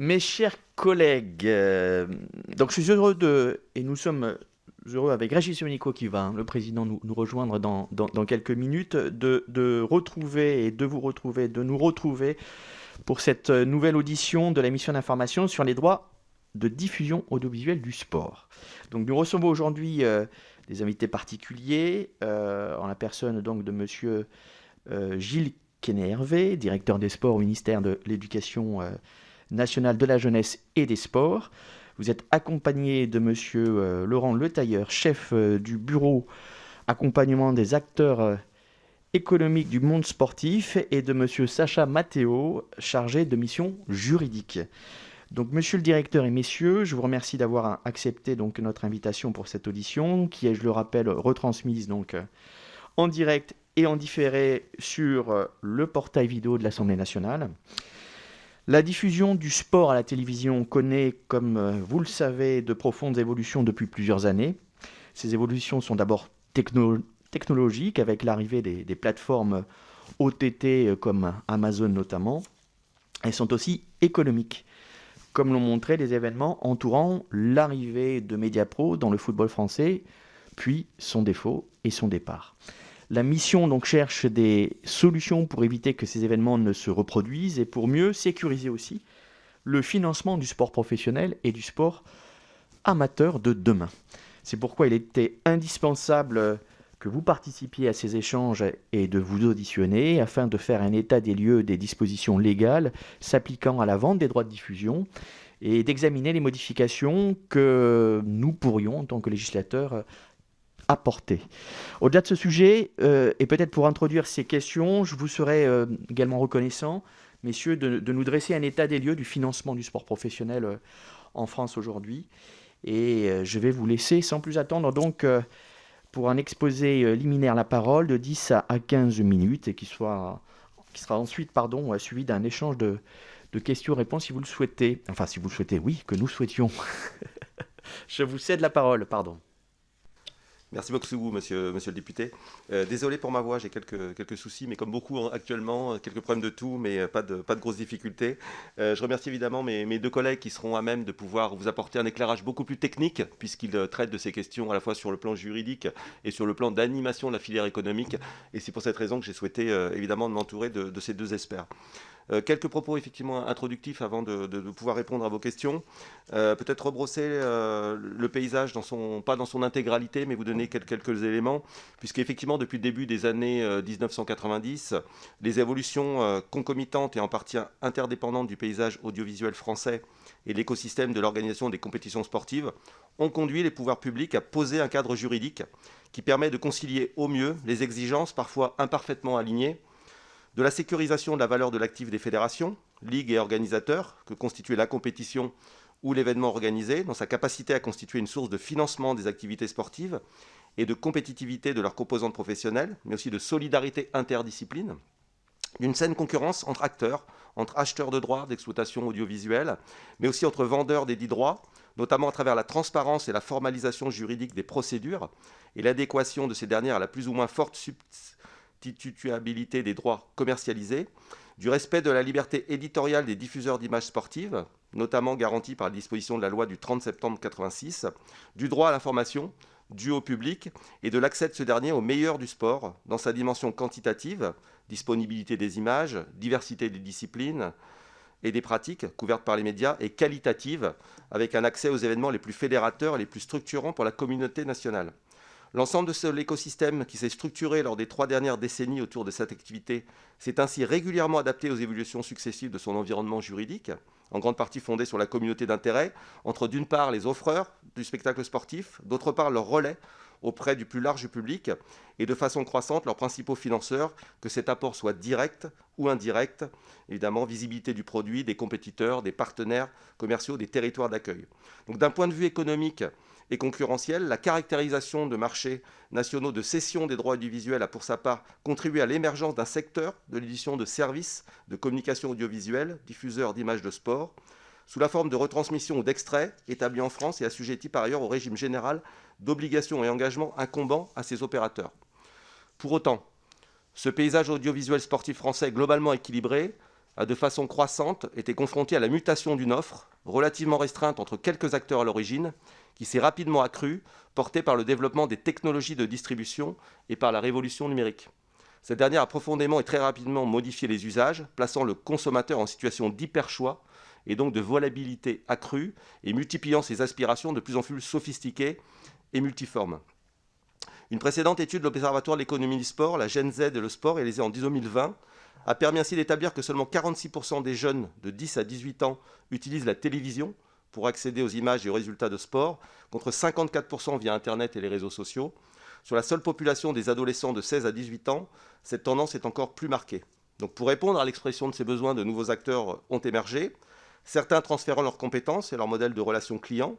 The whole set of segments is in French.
Mes chers collègues, donc je suis et nous sommes heureux avec Régis Sonico qui va, le président, nous rejoindre dans quelques minutes, de retrouver et de vous retrouver, de nous retrouver pour cette nouvelle audition de la mission d'information sur les droits de diffusion audiovisuelle du sport. Donc nous recevons aujourd'hui des invités particuliers, en la personne donc de monsieur Gilles Quesnay-Hervé, directeur des sports au ministère de l'Éducation nationale de la jeunesse et des sports. Vous êtes accompagné de monsieur Laurent Letailleur, chef du bureau accompagnement des acteurs économiques du monde sportif, et de monsieur Sacha Matteo, chargé de mission juridique. Donc, monsieur le directeur et messieurs, je vous remercie d'avoir accepté donc notre invitation pour cette audition, qui est, je le rappelle, retransmise donc en direct et en différé sur le portail vidéo de l'Assemblée nationale. La diffusion du sport à la télévision connaît, comme vous le savez, de profondes évolutions depuis plusieurs années. Ces évolutions sont d'abord technologiques, avec l'arrivée des plateformes OTT comme Amazon notamment. Elles sont aussi économiques, comme l'ont montré les événements entourant l'arrivée de Mediapro dans le football français, puis son défaut et son départ. La mission donc cherche des solutions pour éviter que ces événements ne se reproduisent et pour mieux sécuriser aussi le financement du sport professionnel et du sport amateur de demain. C'est pourquoi il était indispensable que vous participiez à ces échanges et de vous auditionner afin de faire un état des lieux des dispositions légales s'appliquant à la vente des droits de diffusion et d'examiner les modifications que nous pourrions, en tant que législateurs, apporter. Au-delà de ce sujet, et peut-être pour introduire ces questions, je vous serais également reconnaissant, messieurs, de nous dresser un état des lieux du financement du sport professionnel en France aujourd'hui. Et je vais vous laisser sans plus attendre donc pour un exposé liminaire la parole de 10 à 15 minutes et qui sera ensuite suivi d'un échange de questions-réponses si vous le souhaitez. Enfin, si vous le souhaitez, oui, que nous souhaitions. Je vous cède la parole, pardon. Merci beaucoup, monsieur le député. Désolé pour ma voix, j'ai quelques soucis, mais comme beaucoup actuellement, quelques problèmes de tout, mais pas de grosses difficultés. Je remercie évidemment mes deux collègues qui seront à même de pouvoir vous apporter un éclairage beaucoup plus technique, puisqu'ils traitent de ces questions à la fois sur le plan juridique et sur le plan d'animation de la filière économique. Et c'est pour cette raison que j'ai souhaité évidemment m'entourer de ces deux experts. Quelques propos effectivement introductifs avant de pouvoir répondre à vos questions. Peut-être rebrosser le paysage, pas dans son intégralité, mais vous donner quelques éléments, puisqu'effectivement depuis le début des années 1990, les évolutions concomitantes et en partie interdépendantes du paysage audiovisuel français et l'écosystème de l'organisation des compétitions sportives ont conduit les pouvoirs publics à poser un cadre juridique qui permet de concilier au mieux les exigences parfois imparfaitement alignées de la sécurisation de la valeur de l'actif des fédérations, ligues et organisateurs, que constituait la compétition ou l'événement organisé, dans sa capacité à constituer une source de financement des activités sportives et de compétitivité de leurs composantes professionnelles, mais aussi de solidarité interdiscipline, d'une saine concurrence entre acteurs, entre acheteurs de droits d'exploitation audiovisuelle, mais aussi entre vendeurs des dits droits, notamment à travers la transparence et la formalisation juridique des procédures et l'adéquation de ces dernières à la plus ou moins forte substituabilité des droits commercialisés, du respect de la liberté éditoriale des diffuseurs d'images sportives, notamment garantie par la disposition de la loi du 30 septembre 1986, du droit à l'information dû au public et de l'accès de ce dernier au meilleur du sport dans sa dimension quantitative, disponibilité des images, diversité des disciplines et des pratiques couvertes par les médias, et qualitative, avec un accès aux événements les plus fédérateurs et les plus structurants pour la communauté nationale. L'ensemble de l'écosystème qui s'est structuré lors des 3 dernières décennies autour de cette activité s'est ainsi régulièrement adapté aux évolutions successives de son environnement juridique, en grande partie fondé sur la communauté d'intérêt, entre d'une part les offreurs du spectacle sportif, d'autre part leurs relais auprès du plus large public, et de façon croissante leurs principaux financeurs, que cet apport soit direct ou indirect, évidemment visibilité du produit, des compétiteurs, des partenaires commerciaux, des territoires d'accueil. Donc d'un point de vue économique et concurrentielle, la caractérisation de marchés nationaux de cession des droits audiovisuels a pour sa part contribué à l'émergence d'un secteur de l'édition de services de communication audiovisuelle, diffuseurs d'images de sport, sous la forme de retransmission ou d'extraits établis en France et assujettis par ailleurs au régime général d'obligations et engagements incombant à ces opérateurs. Pour autant, ce paysage audiovisuel sportif français globalement équilibré a de façon croissante été confronté à la mutation d'une offre relativement restreinte entre quelques acteurs à l'origine, qui s'est rapidement accrue, portée par le développement des technologies de distribution et par la révolution numérique. Cette dernière a profondément et très rapidement modifié les usages, plaçant le consommateur en situation d'hyper-choix et donc de volabilité accrue et multipliant ses aspirations de plus en plus sophistiquées et multiformes. Une précédente étude de l'Observatoire de l'économie du sport, la Gen Z et le sport, réalisée en 2020, a permis ainsi d'établir que seulement 46% des jeunes de 10 à 18 ans utilisent la télévision pour accéder aux images et aux résultats de sport, contre 54% via Internet et les réseaux sociaux. Sur la seule population des adolescents de 16 à 18 ans, cette tendance est encore plus marquée. Donc pour répondre à l'expression de ces besoins, de nouveaux acteurs ont émergé, certains transférant leurs compétences et leur modèle de relation client,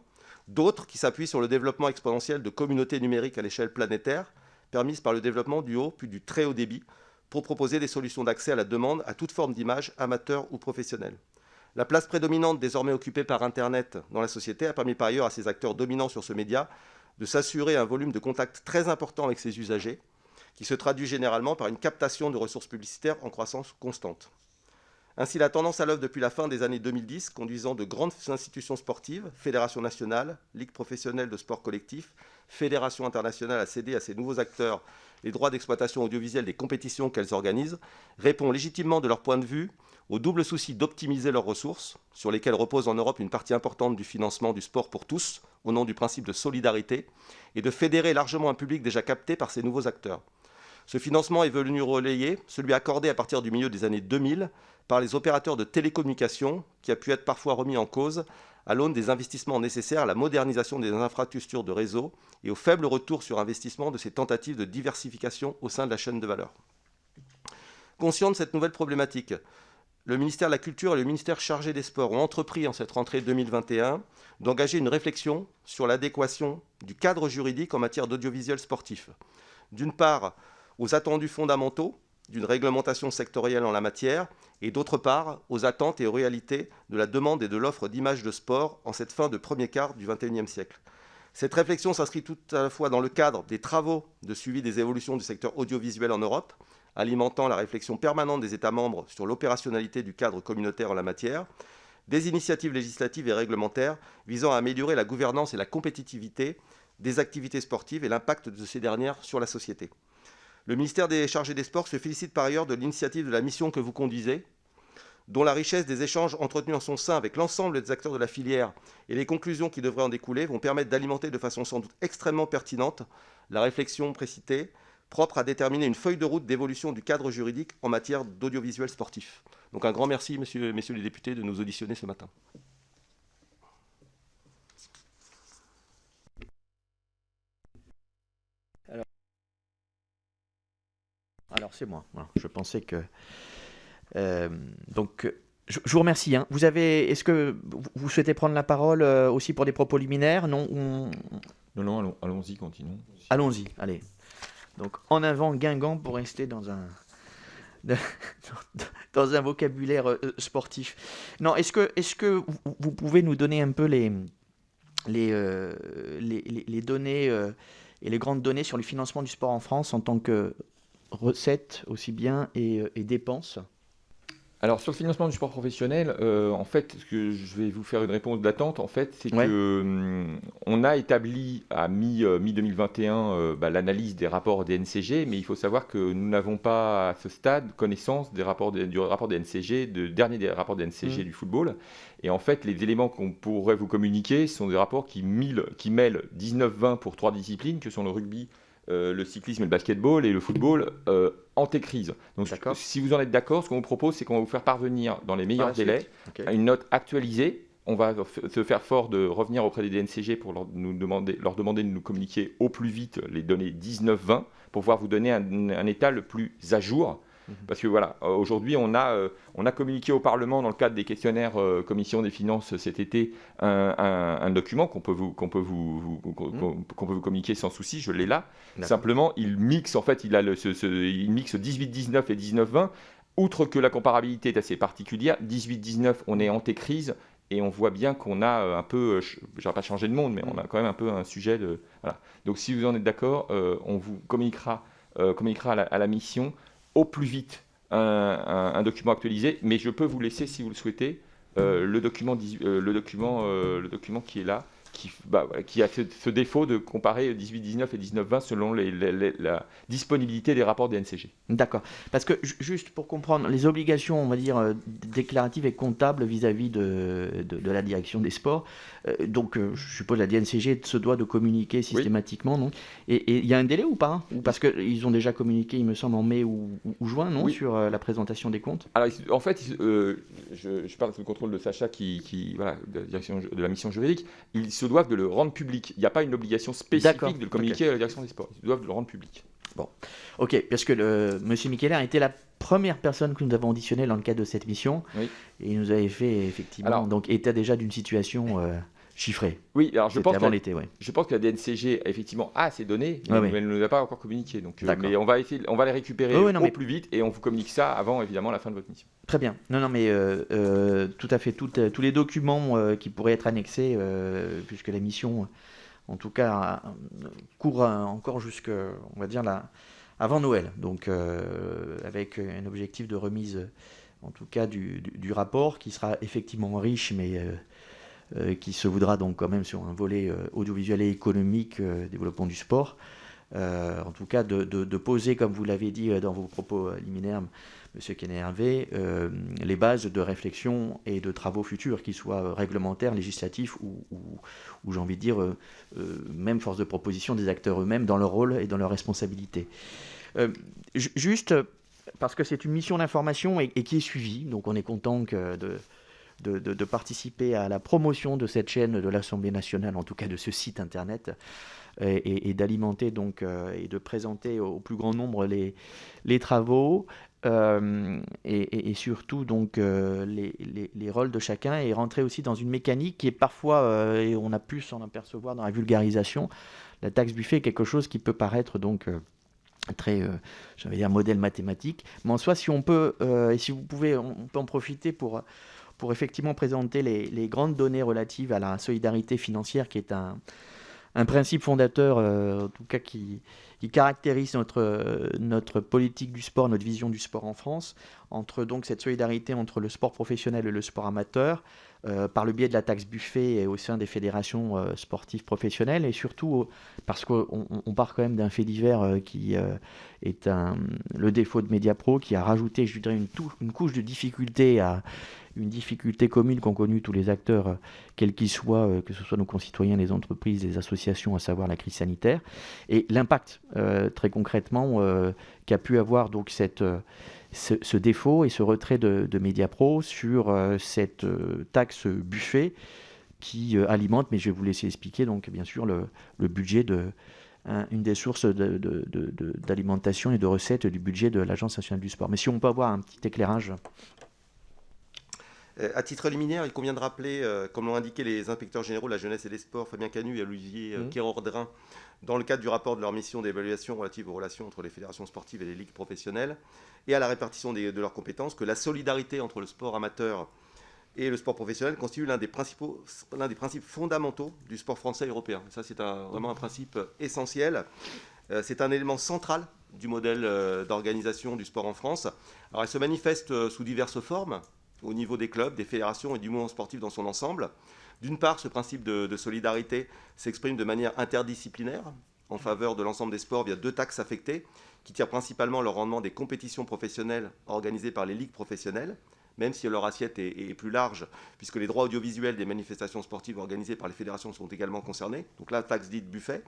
d'autres qui s'appuient sur le développement exponentiel de communautés numériques à l'échelle planétaire, permises par le développement du haut puis du très haut débit, pour proposer des solutions d'accès à la demande à toute forme d'image, amateur ou professionnelle. La place prédominante désormais occupée par Internet dans la société a permis par ailleurs à ces acteurs dominants sur ce média de s'assurer un volume de contact très important avec ses usagers, qui se traduit généralement par une captation de ressources publicitaires en croissance constante. Ainsi, la tendance à l'œuvre depuis la fin des années 2010, conduisant de grandes institutions sportives, fédérations nationales, ligues professionnelles de sport collectif, fédérations internationales à céder à ces nouveaux acteurs les droits d'exploitation audiovisuelle des compétitions qu'elles organisent, répond légitimement de leur point de vue au double souci d'optimiser leurs ressources, sur lesquelles repose en Europe une partie importante du financement du sport pour tous, au nom du principe de solidarité, et de fédérer largement un public déjà capté par ces nouveaux acteurs. Ce financement est venu relayer celui accordé à partir du milieu des années 2000 par les opérateurs de télécommunications, qui a pu être parfois remis en cause à l'aune des investissements nécessaires à la modernisation des infrastructures de réseau et au faible retour sur investissement de ces tentatives de diversification au sein de la chaîne de valeur. Conscient de cette nouvelle problématique, le ministère de la Culture et le ministère chargé des Sports ont entrepris en cette rentrée 2021 d'engager une réflexion sur l'adéquation du cadre juridique en matière d'audiovisuel sportif. D'une part, aux attendus fondamentaux d'une réglementation sectorielle en la matière, et d'autre part, aux attentes et aux réalités de la demande et de l'offre d'images de sport en cette fin de premier quart du XXIe siècle. Cette réflexion s'inscrit tout à la fois dans le cadre des travaux de suivi des évolutions du secteur audiovisuel en Europe, alimentant la réflexion permanente des États membres sur l'opérationnalité du cadre communautaire en la matière, des initiatives législatives et réglementaires visant à améliorer la gouvernance et la compétitivité des activités sportives et l'impact de ces dernières sur la société. Le ministère des Chargés des Sports se félicite par ailleurs de l'initiative de la mission que vous conduisez, dont la richesse des échanges entretenus en son sein avec l'ensemble des acteurs de la filière et les conclusions qui devraient en découler vont permettre d'alimenter de façon sans doute extrêmement pertinente la réflexion précitée, propre à déterminer une feuille de route d'évolution du cadre juridique en matière d'audiovisuel sportif. Donc un grand merci, messieurs les députés, de nous auditionner ce matin. Alors c'est moi. Voilà. Je pensais que... donc, je vous remercie. Hein. Est-ce que vous souhaitez prendre la parole aussi pour des propos liminaires? Non, Non, allons-y, continuons. Allons-y, allez. Donc, en avant Guingamp pour rester dans un vocabulaire sportif. Non, est-ce que vous pouvez nous donner un peu les données et les grandes données sur le financement du sport en France en tant que recettes aussi bien et dépenses? Alors, sur le financement du sport professionnel, en fait, ce que je vais vous faire une réponse d'attente, en fait, c'est Ouais. que on a établi à mi-2021 l'analyse des rapports des NCG, mais il faut savoir que nous n'avons pas à ce stade connaissance du rapport des NCG, dernier des rapports des NCG du football. Et en fait, les éléments qu'on pourrait vous communiquer sont des rapports qui mêlent 19-20 pour 3 disciplines, que sont le rugby, le cyclisme et le basketball, et le football anté-crise. Donc, si vous en êtes d'accord, ce qu'on vous propose, c'est qu'on va vous faire parvenir dans les meilleurs délais une note actualisée. On va se faire fort de revenir auprès des DNCG pour leur demander de nous communiquer au plus vite les données 19-20 pour pouvoir vous donner un état le plus à jour. Parce que voilà, aujourd'hui, on a communiqué au Parlement dans le cadre des questionnaires Commission des finances cet été un document qu'on peut vous communiquer sans souci. Je l'ai là. D'accord. Simplement, il mixe 18-19 et 19-20. Outre que la comparabilité est assez particulière, 18-19, on est anté-crise et on voit bien qu'on a un peu, je ne vais pas changer de monde, mais on a quand même un peu un sujet de... Voilà. Donc si vous en êtes d'accord, on vous communiquera à la mission au plus vite un document actualisé, mais je peux vous laisser, si vous le souhaitez, le document qui est là, qui a ce défaut de comparer 18-19 et 19-20 selon la disponibilité des rapports des NCG. D'accord. Parce que juste pour comprendre, les obligations, on va dire, déclaratives et comptables vis-à-vis de la direction des sports, donc je suppose la DNCG se doit de communiquer systématiquement, non? Et il y a un délai ou pas, hein? Ou parce qu'ils ont déjà communiqué, il me semble, en mai ou juin, non, sur la présentation des comptes? Alors, en fait, je parle sous le contrôle de Sacha, voilà, de la mission juridique. Ils se doivent de le rendre public. Il n'y a pas une obligation spécifique de le communiquer à la direction des sports. Ils se doivent de le rendre public. Bon, ok, parce que Monsieur Mikeller était la première personne que nous avons auditionnée dans le cadre de cette mission, et il nous avait fait effectivement donc état déjà d'une situation chiffrée. Oui, alors je pense que la DNCG effectivement a ces données, mais elle ne nous a pas encore communiqué. Donc, mais on va les récupérer au plus vite et on vous communique ça avant évidemment la fin de votre mission. Très bien. Non, mais tout à fait, tous les documents qui pourraient être annexés, puisque la mission, en tout cas, court encore jusque, on va dire, avant Noël. Donc, avec un objectif de remise, en tout cas, du rapport, qui sera effectivement riche, mais qui se voudra donc quand même sur un volet audiovisuel et économique, développement du sport. En tout cas, de poser, comme vous l'avez dit dans vos propos liminaires, Monsieur Kenner-Hervé, les bases de réflexion et de travaux futurs, qu'ils soient réglementaires, législatifs ou j'ai envie de dire, même force de proposition des acteurs eux-mêmes dans leur rôle et dans leurs responsabilités. Juste, parce que c'est une mission d'information et qui est suivie, donc on est content de participer à la promotion de cette chaîne de l'Assemblée nationale, en tout cas de ce site internet, et d'alimenter donc et de présenter au plus grand nombre les travaux et surtout donc les rôles de chacun, et rentrer aussi dans une mécanique qui est parfois, et on a pu s'en apercevoir dans la vulgarisation, la taxe Buffet est quelque chose qui peut paraître donc très, j'allais dire, modèle mathématique, mais en soi, si on peut, et si vous pouvez, on peut en profiter pour effectivement présenter les grandes données relatives à la solidarité financière, qui est un principe fondateur, en tout cas qui caractérise notre politique du sport, notre vision du sport en France, entre donc cette solidarité entre le sport professionnel et le sport amateur, par le biais de la taxe Buffet et au sein des fédérations sportives professionnelles, et surtout parce qu'on part quand même d'un fait divers qui est le défaut de Mediapro, qui a rajouté, je dirais, une couche de difficulté à une difficulté commune qu'ont connue tous les acteurs, quels qu'ils soient, que ce soit nos concitoyens, les entreprises, les associations, à savoir la crise sanitaire, et l'impact très concrètement qu'a pu avoir donc ce défaut et ce retrait de Mediapro sur cette taxe Buffet qui alimente, mais je vais vous laisser expliquer, donc bien sûr le budget une des sources d'alimentation et de recettes du budget de l'Agence nationale du sport. Mais si on peut avoir un petit éclairage. À titre liminaire, il convient de rappeler, comme l'ont indiqué les inspecteurs généraux de la jeunesse et des sports, Fabien Canu et Olivier Quérordrin, dans le cadre du rapport de leur mission d'évaluation relative aux relations entre les fédérations sportives et les ligues professionnelles, et à la répartition de leurs compétences, que la solidarité entre le sport amateur et le sport professionnel constitue l'un des principes fondamentaux du sport français et européen. Ça, c'est vraiment un principe essentiel. C'est un élément central du modèle d'organisation du sport en France. Alors, elle se manifeste sous diverses formes, au niveau des clubs, des fédérations et du mouvement sportif dans son ensemble. D'une part, ce principe de solidarité s'exprime de manière interdisciplinaire en faveur de l'ensemble des sports via 2 taxes affectées qui tirent principalement leur rendement des compétitions professionnelles organisées par les ligues professionnelles, même si leur assiette est plus large, puisque les droits audiovisuels des manifestations sportives organisées par les fédérations sont également concernés. Donc la taxe dite Buffet.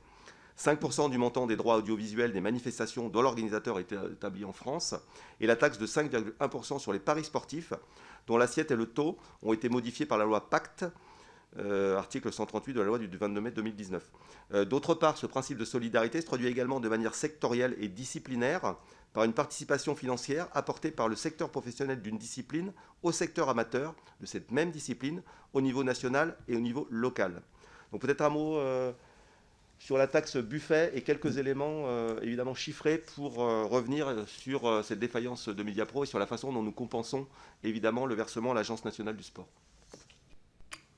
5% du montant des droits audiovisuels des manifestations dont l'organisateur est établi en France, et la taxe de 5,1% sur les paris sportifs, dont l'assiette et le taux ont été modifiés par la loi Pacte, article 138 de la loi du 22 mai 2019. D'autre part, ce principe de solidarité se traduit également de manière sectorielle et disciplinaire par une participation financière apportée par le secteur professionnel d'une discipline au secteur amateur de cette même discipline au niveau national et au niveau local. Donc peut-être un mot sur la taxe Buffet et quelques éléments évidemment chiffrés pour revenir sur cette défaillance de Mediapro et sur la façon dont nous compensons évidemment le versement à l'Agence nationale du sport.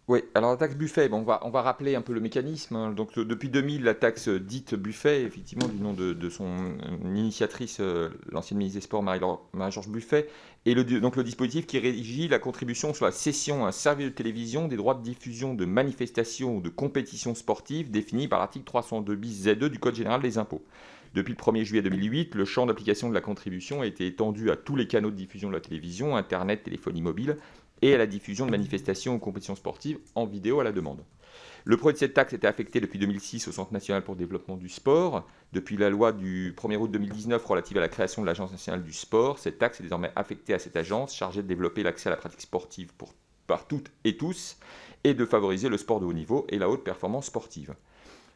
Oui, alors la taxe Buffet, bon, on va rappeler un peu le mécanisme, hein. Donc depuis 2000, la taxe dite Buffet, effectivement du nom de son initiatrice, l'ancienne ministre des Sports Marie-Georges Buffet, et donc le dispositif qui régit la contribution sur la cession à un service de télévision des droits de diffusion de manifestations ou de compétitions sportives définis par l'article 302 bis ZE du Code général des impôts. Depuis le 1er juillet 2008, le champ d'application de la contribution a été étendu à tous les canaux de diffusion de la télévision, Internet, téléphonie mobile, et à la diffusion de manifestations ou compétitions sportives en vidéo à la demande. Le produit de cette taxe était affecté depuis 2006 au Centre national pour le développement du sport. Depuis la loi du 1er août 2019 relative à la création de l'Agence nationale du sport, cette taxe est désormais affectée à cette agence chargée de développer l'accès à la pratique sportive par toutes et tous et de favoriser le sport de haut niveau et la haute performance sportive.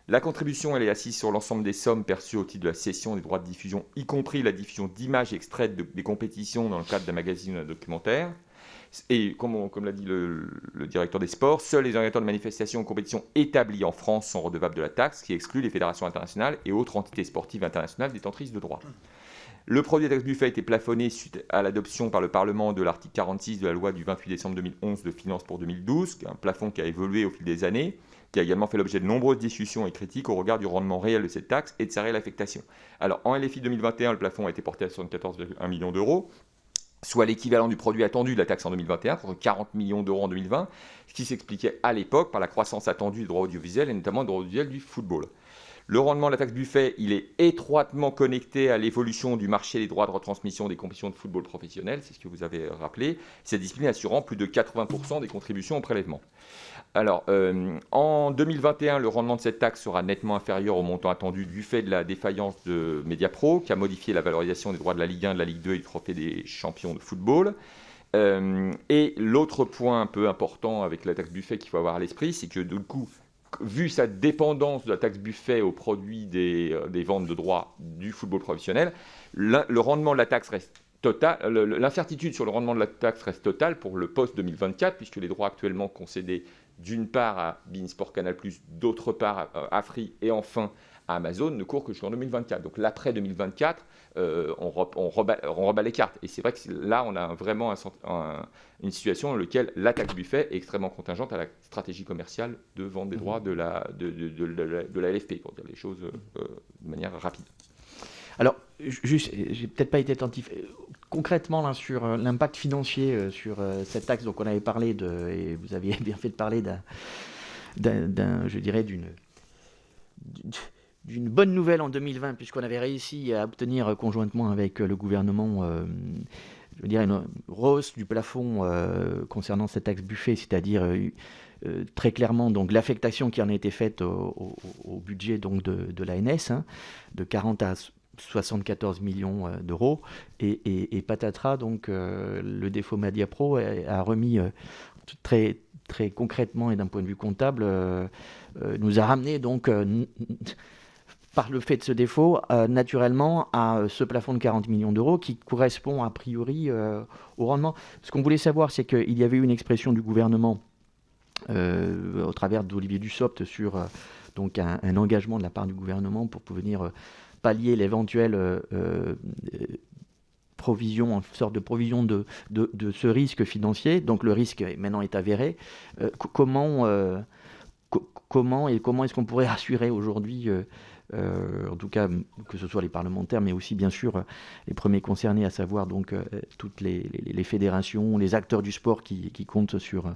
La contribution, elle est assise sur l'ensemble des sommes perçues au titre de la cession des droits de diffusion, y compris la diffusion d'images extraites des compétitions dans le cadre d'un magazine ou d'un documentaire. Et comme l'a dit le directeur des sports, seuls les organisateurs de manifestations ou compétitions établis en France sont redevables de la taxe, qui exclut les fédérations internationales et autres entités sportives internationales détentrices de droits. Le produit de taxe Buffet a été plafonné suite à l'adoption par le Parlement de l'article 46 de la loi du 28 décembre 2011 de finances pour 2012, un plafond qui a évolué au fil des années, qui a également fait l'objet de nombreuses discussions et critiques au regard du rendement réel de cette taxe et de sa réelle affectation. Alors en LFI 2021, le plafond a été porté à 74,1 millions d'euros, soit l'équivalent du produit attendu de la taxe en 2021, contre 40 millions d'euros en 2020, ce qui s'expliquait à l'époque par la croissance attendue des droits audiovisuels et notamment des droits audiovisuels du football. Le rendement de la taxe Buffet, il est étroitement connecté à l'évolution du marché des droits de retransmission des compétitions de football professionnel, c'est ce que vous avez rappelé, cette discipline assurant plus de 80% des contributions au prélèvement. Alors, en 2021, le rendement de cette taxe sera nettement inférieur au montant attendu du fait de la défaillance de Mediapro, qui a modifié la valorisation des droits de la Ligue 1, de la Ligue 2 et du trophée des champions de football. Et l'autre point un peu important avec la taxe Buffet qu'il faut avoir à l'esprit, c'est que du coup, vu sa dépendance de la taxe Buffet au produit des ventes de droits du football professionnel, le rendement de la taxe reste total. L'incertitude sur le rendement de la taxe reste totale pour le post-2024, puisque les droits actuellement concédés d'une part à beIN Sport Canal+, d'autre part à Free et enfin à Amazon ne court que jusqu'en 2024. Donc l'après 2024, on rebat les cartes. Et c'est vrai que là, on a vraiment une situation dans laquelle la taxe Buffet est extrêmement contingente à la stratégie commerciale de vente des droits de la LFP, pour dire les choses de manière rapide. Alors, juste, j'ai peut-être pas été attentif. Concrètement, là, sur l'impact financier sur cette taxe, donc on avait parlé et vous aviez bien fait de parler je dirais, d'une bonne nouvelle en 2020, puisqu'on avait réussi à obtenir conjointement avec le gouvernement, je dirais, une hausse du plafond concernant cette taxe Buffet, c'est-à-dire très clairement donc l'affectation qui en a été faite au budget donc de l'ANS, hein, de 40 à 74 millions d'euros, et patatras, donc le défaut Mediapro a remis très, très concrètement et d'un point de vue comptable, nous a ramené donc par le fait de ce défaut, naturellement, à ce plafond de 40 millions d'euros qui correspond a priori au rendement. Ce qu'on voulait savoir, c'est qu'il y avait eu une expression du gouvernement au travers d'Olivier Dussopt sur donc un engagement de la part du gouvernement pour venir pallier l'éventuelle provision, en sorte de provision de ce risque financier. Donc le risque maintenant est avéré. Comment est-ce qu'on pourrait assurer aujourd'hui, en tout cas que ce soit les parlementaires, mais aussi bien sûr les premiers concernés, à savoir donc toutes les fédérations, les acteurs du sport qui comptent sur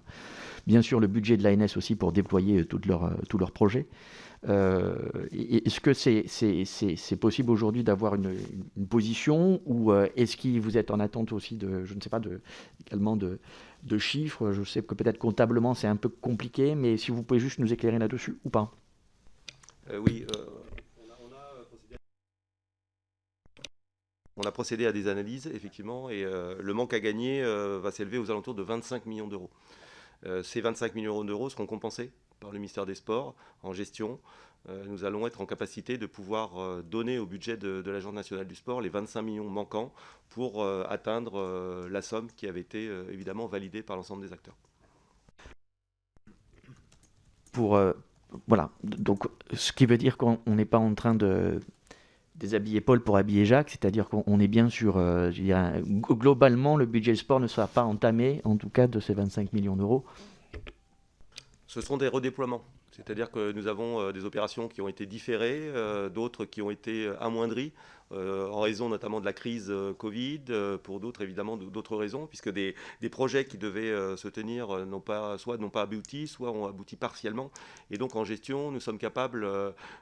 bien sûr le budget de l'ANS aussi pour déployer tous leurs projets. Est-ce que c'est possible aujourd'hui d'avoir une position, ou est-ce que vous êtes en attente aussi je ne sais pas, également de chiffres? Je sais que peut-être comptablement c'est un peu compliqué, mais si vous pouvez juste nous éclairer là-dessus ou pas. Oui, on a procédé à des analyses, effectivement, et le manque à gagner va s'élever aux alentours de 25 millions d'euros. Ces 25 millions d'euros seront compensés par le ministère des Sports en gestion. Nous allons être en capacité de pouvoir donner au budget de l'Agence nationale du sport les 25 millions manquants pour atteindre la somme qui avait été évidemment validée par l'ensemble des acteurs. Voilà, donc ce qui veut dire qu'on n'est pas en train de déshabiller Paul pour habiller Jacques, c'est-à-dire qu'on est bien sur, je dirais, globalement, le budget sport ne sera pas entamé, en tout cas de ces 25 millions d'euros. Ce sont des redéploiements. C'est-à-dire que nous avons des opérations qui ont été différées, d'autres qui ont été amoindries, en raison notamment de la crise Covid, pour d'autres évidemment d'autres raisons, puisque des projets qui devaient se tenir soit n'ont pas abouti, soit ont abouti partiellement. Et donc en gestion, nous sommes capables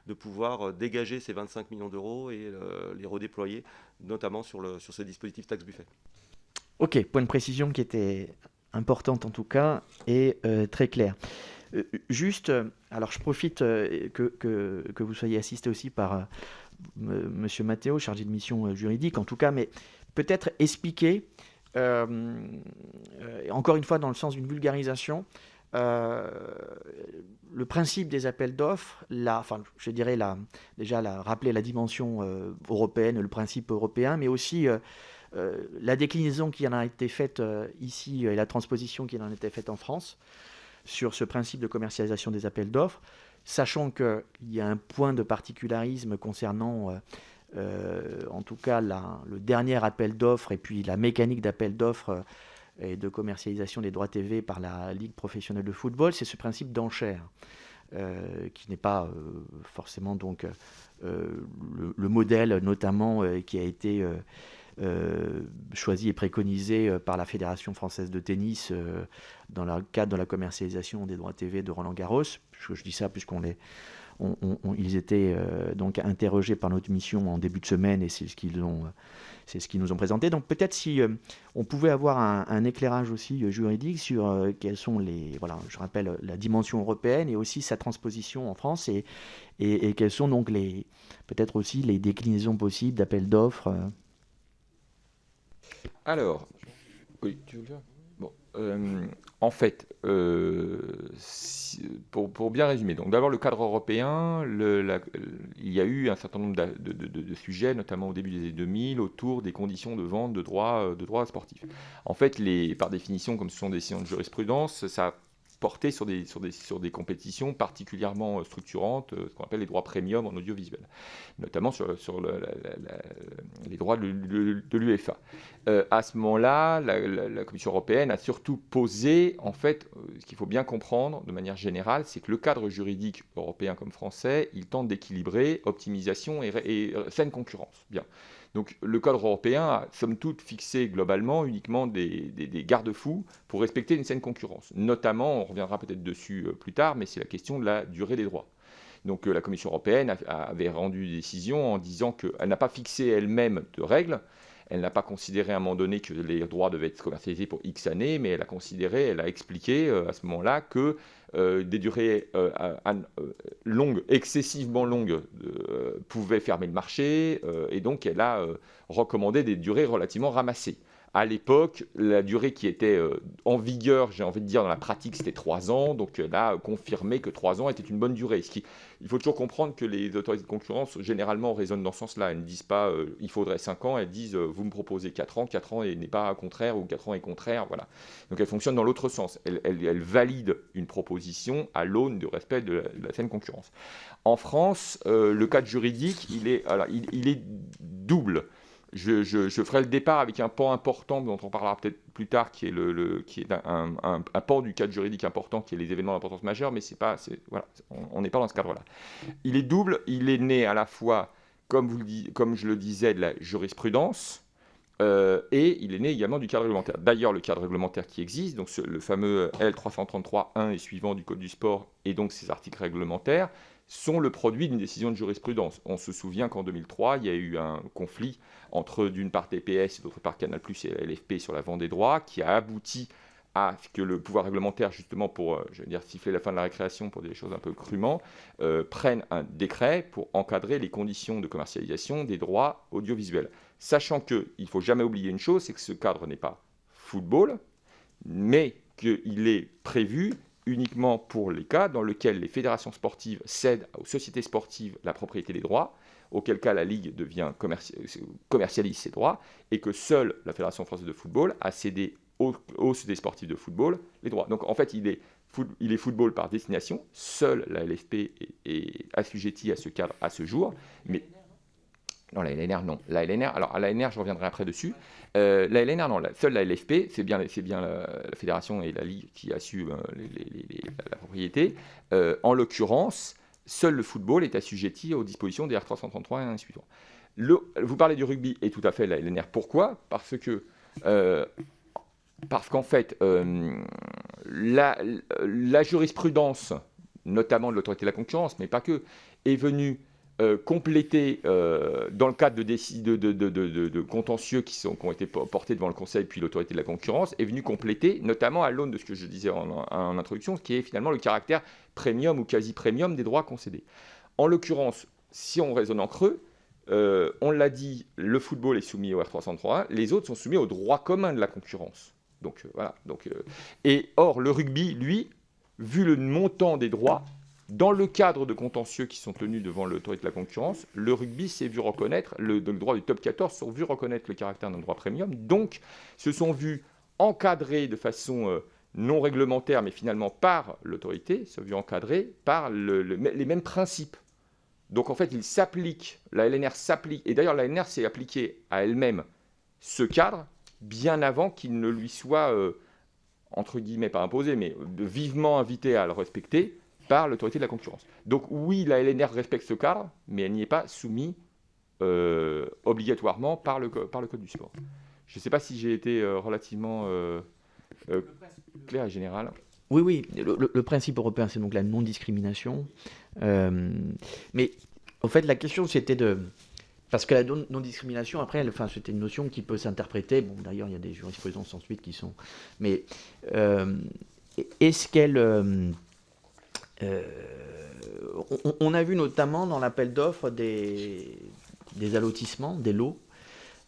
de pouvoir dégager ces 25 millions d'euros et les redéployer, notamment sur ce dispositif taxe Buffet. Ok, point de précision qui était importante en tout cas et très clair. Juste, alors je profite que vous soyez assisté aussi par Monsieur Matteo, chargé de mission juridique en tout cas, mais peut-être expliquer, encore une fois dans le sens d'une vulgarisation, le principe des appels d'offres, rappeler la dimension européenne, le principe européen, mais aussi la déclinaison qui en a été faite ici et la transposition qui en a été faite en France sur ce principe de commercialisation des appels d'offres, sachant qu'il y a un point de particularisme concernant, en tout cas, le dernier appel d'offres et puis la mécanique d'appel d'offres et de commercialisation des droits TV par la Ligue professionnelle de football, c'est ce principe d'enchère, qui n'est pas forcément donc le modèle notamment qui a été choisi et préconisé par la Fédération française de tennis dans le cadre de la commercialisation des droits TV de Roland-Garros. Je dis ça puisqu'ils étaient donc interrogés par notre mission en début de semaine et c'est ce qu'ils nous ont présenté. Donc peut-être si on pouvait avoir un éclairage aussi juridique sur quelles sont je rappelle la dimension européenne et aussi sa transposition en France et quelles sont donc peut-être aussi les déclinaisons possibles d'appels d'offres. Alors, oui, tu veux le dire ? Bon, en fait, pour bien résumer, donc d'abord le cadre européen, il y a eu un certain nombre de sujets, notamment au début des années 2000, autour des conditions de vente de droits sportifs. En fait, par définition, comme ce sont des décisions de jurisprudence, ça porté sur des compétitions particulièrement structurantes, ce qu'on appelle les droits premium en audiovisuel, notamment sur les droits de l'UEFA. À ce moment-là, la Commission européenne a surtout posé, en fait, ce qu'il faut bien comprendre de manière générale, c'est que le cadre juridique européen comme français, il tente d'équilibrer optimisation et saine concurrence. Bien. Donc le cadre européen a, somme toute, fixé globalement uniquement des garde-fous pour respecter une saine concurrence. Notamment, on reviendra peut-être dessus plus tard, mais c'est la question de la durée des droits. Donc la Commission européenne avait rendu une décision en disant qu'elle n'a pas fixé elle-même de règles. Elle n'a pas considéré à un moment donné que les droits devaient être commercialisés pour X années, mais elle a expliqué à ce moment-là que des durées longues, excessivement longues, pouvaient fermer le marché, et donc elle a recommandé des durées relativement ramassées. À l'époque, la durée qui était en vigueur, j'ai envie de dire, dans la pratique, c'était 3 ans. Donc elle a confirmé que 3 ans était une bonne durée. Il faut toujours comprendre que les autorités de concurrence, généralement, raisonnent dans ce sens-là. Elles ne disent pas il faudrait 5 ans, elles disent vous me proposez 4 ans n'est pas contraire, ou 4 ans est contraire. Voilà. Donc elles fonctionnent dans l'autre sens. Elles valident une proposition à l'aune du respect de la saine concurrence. En France, le cadre juridique, il est double. Je ferai le départ avec un pan important dont on parlera peut-être plus tard, qui est un pan du cadre juridique important, qui est les événements d'importance majeure, mais on n'est pas dans ce cadre-là. Il est double, il est né à la fois, comme je le disais, de la jurisprudence, et il est né également du cadre réglementaire. D'ailleurs, le cadre réglementaire qui existe, donc le fameux L333-1 et suivant du Code du sport, et donc ces articles réglementaires, sont le produit d'une décision de jurisprudence. On se souvient qu'en 2003, il y a eu un conflit entre d'une part TPS et d'autre part Canal+ et la LFP sur la vente des droits, qui a abouti à ce que le pouvoir réglementaire, justement pour, siffler la fin de la récréation pour des choses un peu crûment, prenne un décret pour encadrer les conditions de commercialisation des droits audiovisuels. Sachant qu'il ne faut jamais oublier une chose, c'est que ce cadre n'est pas football, mais qu'il est prévu uniquement pour les cas dans lesquels les fédérations sportives cèdent aux sociétés sportives la propriété des droits, auquel cas la Ligue commercialise ses droits, et que seule la Fédération française de football a cédé aux sociétés sportives de football les droits. Donc en fait, il est football par destination, seule la LFP est assujettie à ce cadre à ce jour, mais Non, la LNR, non. La LNR, alors à la LNR, je reviendrai après dessus. La LNR, non. Seule la LFP, c'est bien la fédération et la ligue qui assument la propriété. En l'occurrence, seul le football est assujetti aux dispositions des R333 et ainsi de suite. Vous parlez du rugby et tout à fait la LNR. Pourquoi ? Parce qu'en fait, la jurisprudence, notamment de l'autorité de la concurrence, mais pas que, est venue compléter, dans le cadre de contentieux qui ont été portés devant le Conseil puis l'autorité de la concurrence, est venue compléter, notamment à l'aune de ce que je disais en introduction, ce qui est finalement le caractère premium ou quasi-premium des droits concédés. En l'occurrence, si on raisonne en creux, on l'a dit, le football est soumis au R303, les autres sont soumis au droit commun de la concurrence. Donc, voilà. Et or, le rugby, lui, vu le montant des droits, dans le cadre de contentieux qui sont tenus devant l'autorité de la concurrence, le rugby s'est vu reconnaître, le droit du top 14 s'est vu reconnaître le caractère d'un droit premium, donc se sont vus encadrés de façon non réglementaire, mais finalement par l'autorité, se sont vus encadrés par les mêmes principes. Donc en fait, la LNR s'applique, et d'ailleurs la LNR s'est appliquée à elle-même ce cadre bien avant qu'il ne lui soit, entre guillemets, pas imposé, mais vivement invité à le respecter par l'autorité de la concurrence. Donc oui, la LNR respecte ce cadre, mais elle n'y est pas soumise obligatoirement par le Code du sport. Je ne sais pas si j'ai été relativement clair et général. Oui, le principe européen, c'est donc la non-discrimination. Mais en fait, la question, c'était de... Parce que la non-discrimination, après, c'était une notion qui peut s'interpréter. Bon, d'ailleurs, il y a des jurisprudences ensuite qui sont... Mais est-ce qu'elle... on a vu notamment dans l'appel d'offres des allotissements, des lots.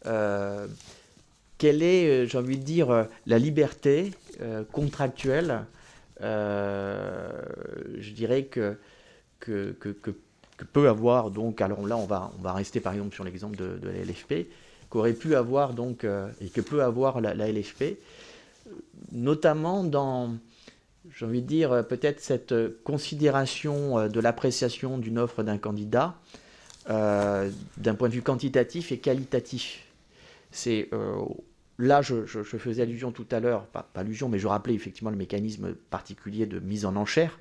Quelle est, j'ai envie de dire, la liberté contractuelle, je dirais que peut avoir, donc, alors là on va rester par exemple sur l'exemple de la LFP, qu'aurait pu avoir donc, et que peut avoir la LFP, notamment dans, j'ai envie de dire, peut-être cette considération de l'appréciation d'une offre d'un candidat d'un point de vue quantitatif et qualitatif. C'est... là, je faisais allusion tout à l'heure, pas allusion, mais je rappelais effectivement le mécanisme particulier de mise en enchère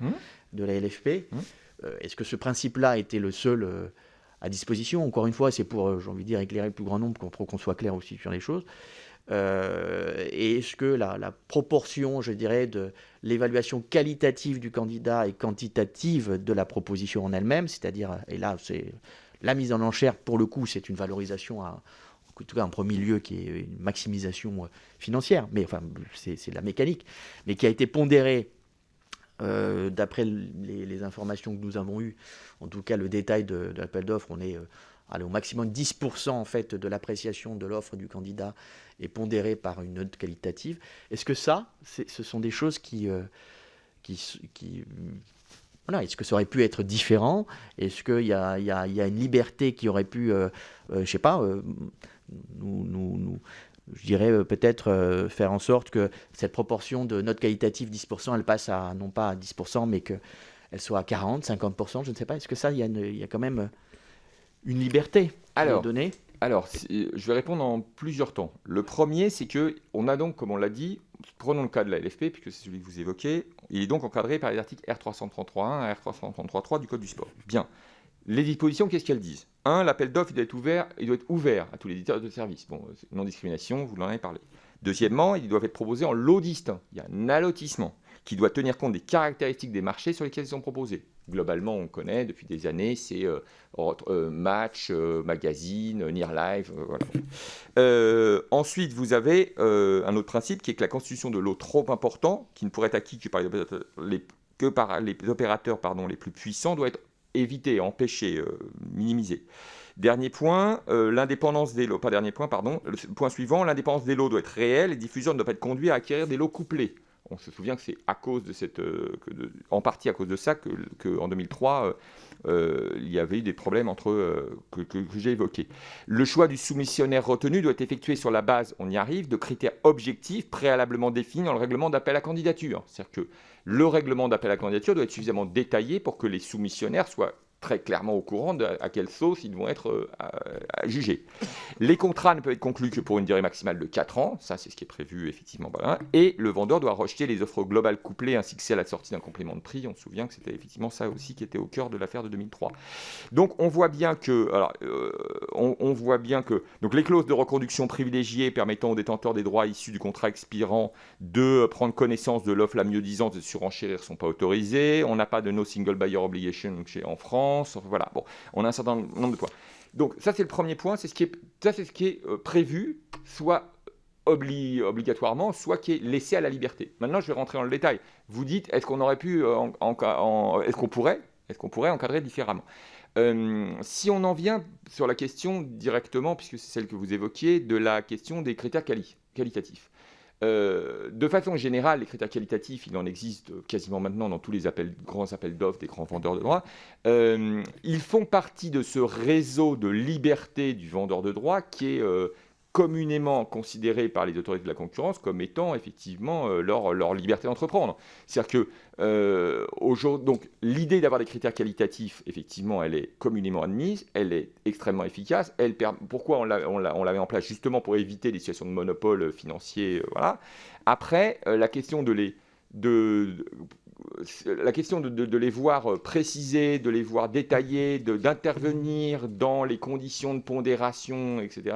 de la LFP. Est-ce que ce principe-là était le seul à disposition ? Encore une fois, c'est pour, j'ai envie de dire, éclairer le plus grand nombre, pour qu'on soit clair aussi sur les choses. Et est-ce que la proportion, je dirais, de l'évaluation qualitative du candidat et quantitative de la proposition en elle-même, c'est-à-dire, et là, c'est la mise en enchère, pour le coup, c'est une valorisation en tout cas en premier lieu, qui est une maximisation financière, mais enfin, c'est de la mécanique, mais qui a été pondérée d'après les informations que nous avons eues, en tout cas le détail de l'appel d'offres, on est au maximum 10% en fait de l'appréciation de l'offre du candidat est pondérée par une note qualitative. Est-ce que ce sont des choses qui voilà, est-ce que ça aurait pu être différent ? Est-ce qu'il y a une liberté qui aurait pu, je sais pas, je dirais peut-être faire en sorte que cette proportion de notes qualitatives 10%, elle passe à, non pas à 10%, mais qu'elle soit à 40, 50%, je ne sais pas. Est-ce que ça, il y a quand même une liberté donnée ? Alors, je vais répondre en plusieurs temps. Le premier, c'est qu'on a donc, comme on l'a dit, prenons le cas de la LFP, puisque c'est celui que vous évoquez, il est donc encadré par les articles R333.1 et R333.3 du Code du sport. Bien. Les dispositions, qu'est-ce qu'elles disent ? 1. L'appel d'offres, il doit être ouvert à tous les éditeurs de services. Bon, non-discrimination, vous en avez parlé. Deuxièmement, ils doivent être proposés en lots distincts. Il y a un allotissement qui doit tenir compte des caractéristiques des marchés sur lesquels ils sont proposés. Globalement, on connaît depuis des années, c'est Match, Magazine, Near Live, voilà. Ensuite, vous avez un autre principe qui est que la constitution de lots trop importants, qui ne pourrait être acquis que par les opérateurs les plus puissants, doit être évitée, empêchée, minimisée. Dernier point, l'indépendance des lots. Pas dernier point, pardon. Le point suivant, l'indépendance des lots doit être réelle. Les diffuseurs ne doivent pas être conduits à acquérir des lots couplés. On se souvient que c'est à cause de en partie à cause de ça qu'en 2003, il y avait eu des problèmes que j'ai évoqués. Le choix du soumissionnaire retenu doit être effectué sur la base, on y arrive, de critères objectifs préalablement définis dans le règlement d'appel à candidature. C'est-à-dire que le règlement d'appel à candidature doit être suffisamment détaillé pour que les soumissionnaires soient très clairement au courant à quelle sauce ils vont être jugés. Les contrats ne peuvent être conclus que pour une durée maximale de 4 ans, ça c'est ce qui est prévu effectivement, voilà. Et le vendeur doit rejeter les offres globales couplées ainsi que celles à la sortie d'un complément de prix. On se souvient que c'était effectivement ça aussi qui était au cœur de l'affaire de 2003. Donc on voit bien que, donc les clauses de reconduction privilégiées permettant aux détenteurs des droits issus du contrat expirant de prendre connaissance de l'offre la mieux disante de surenchérir ne sont pas autorisées. On n'a pas de no single buyer obligation en France. Voilà, bon, on a un certain nombre de points. Donc ça c'est le premier point, c'est ce qui est prévu, soit obligatoirement, soit qui est laissé à la liberté. Maintenant je vais rentrer dans le détail. Vous dites, est-ce qu'on aurait pu, est-ce qu'on pourrait encadrer différemment? Si on en vient sur la question directement, puisque c'est celle que vous évoquiez, de la question des critères qualitatifs. De façon générale, les critères qualitatifs, il en existe quasiment maintenant dans tous les grands appels d'offres des grands vendeurs de droits. Ils font partie de ce réseau de liberté du vendeur de droits qui est communément considéré par les autorités de la concurrence comme étant effectivement leur liberté d'entreprendre. C'est-à-dire que aujourd'hui, donc, l'idée d'avoir des critères qualitatifs, effectivement, elle est communément admise, elle est extrêmement efficace. Pourquoi on la met en place? Justement pour éviter des situations de monopole financier. Voilà. Après, la question de les voir préciser, de les voir détailler, d'intervenir dans les conditions de pondération, etc.,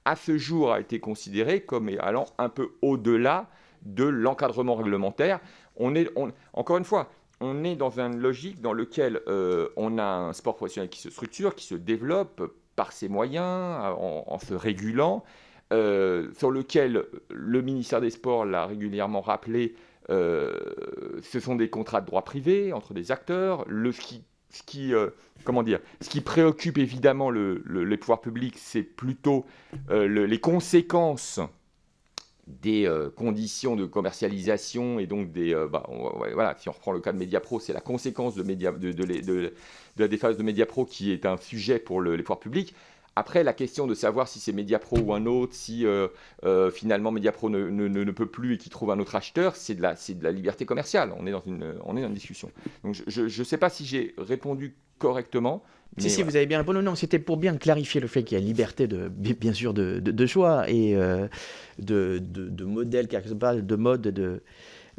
à ce jour a été considéré comme allant un peu au-delà de l'encadrement réglementaire. Encore une fois, on est dans une logique dans laquelle on a un sport professionnel qui se structure, qui se développe par ses moyens, en se régulant, sur lequel le ministère des Sports l'a régulièrement rappelé, ce sont des contrats de droit privé entre des acteurs. Ce qui préoccupe évidemment les pouvoirs publics, c'est plutôt les conséquences des conditions de commercialisation et donc voilà, si on reprend le cas de Mediapro, c'est la conséquence de la défaillance de Mediapro qui est un sujet pour les pouvoirs publics. Après, la question de savoir si c'est Mediapro ou un autre, si finalement Mediapro ne peut plus et qu'il trouve un autre acheteur, c'est de la liberté commerciale. On est dans une discussion. Donc je ne sais pas si j'ai répondu correctement. Si, voilà. Vous avez bien répondu. Non, c'était pour bien clarifier le fait qu'il y a liberté, bien sûr, de choix et de modèles, de modes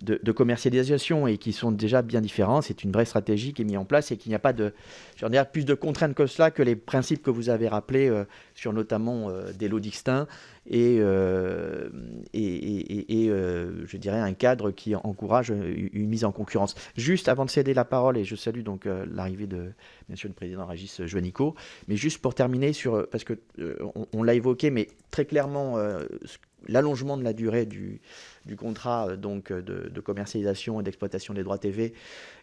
de commercialisation et qui sont déjà bien différents. C'est une vraie stratégie qui est mise en place et qu'il n'y a pas plus de contraintes que cela, que les principes que vous avez rappelés sur notamment des lots distincts et je dirais un cadre qui encourage une mise en concurrence. Juste avant de céder la parole, et je salue donc l'arrivée de Monsieur le Président Régis Juanico, mais juste pour terminer parce que on l'a évoqué, mais très clairement l'allongement de la durée du contrat donc de commercialisation et d'exploitation des droits TV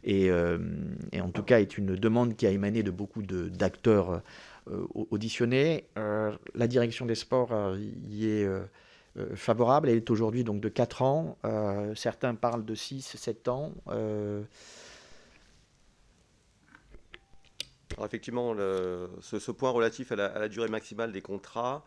et en tout cas est une demande qui a émané de beaucoup d'acteurs auditionnés. La direction des sports y est favorable. Elle est aujourd'hui donc de 4 ans. Certains parlent de 6, 7 ans. Alors effectivement, ce point relatif à la durée maximale des contrats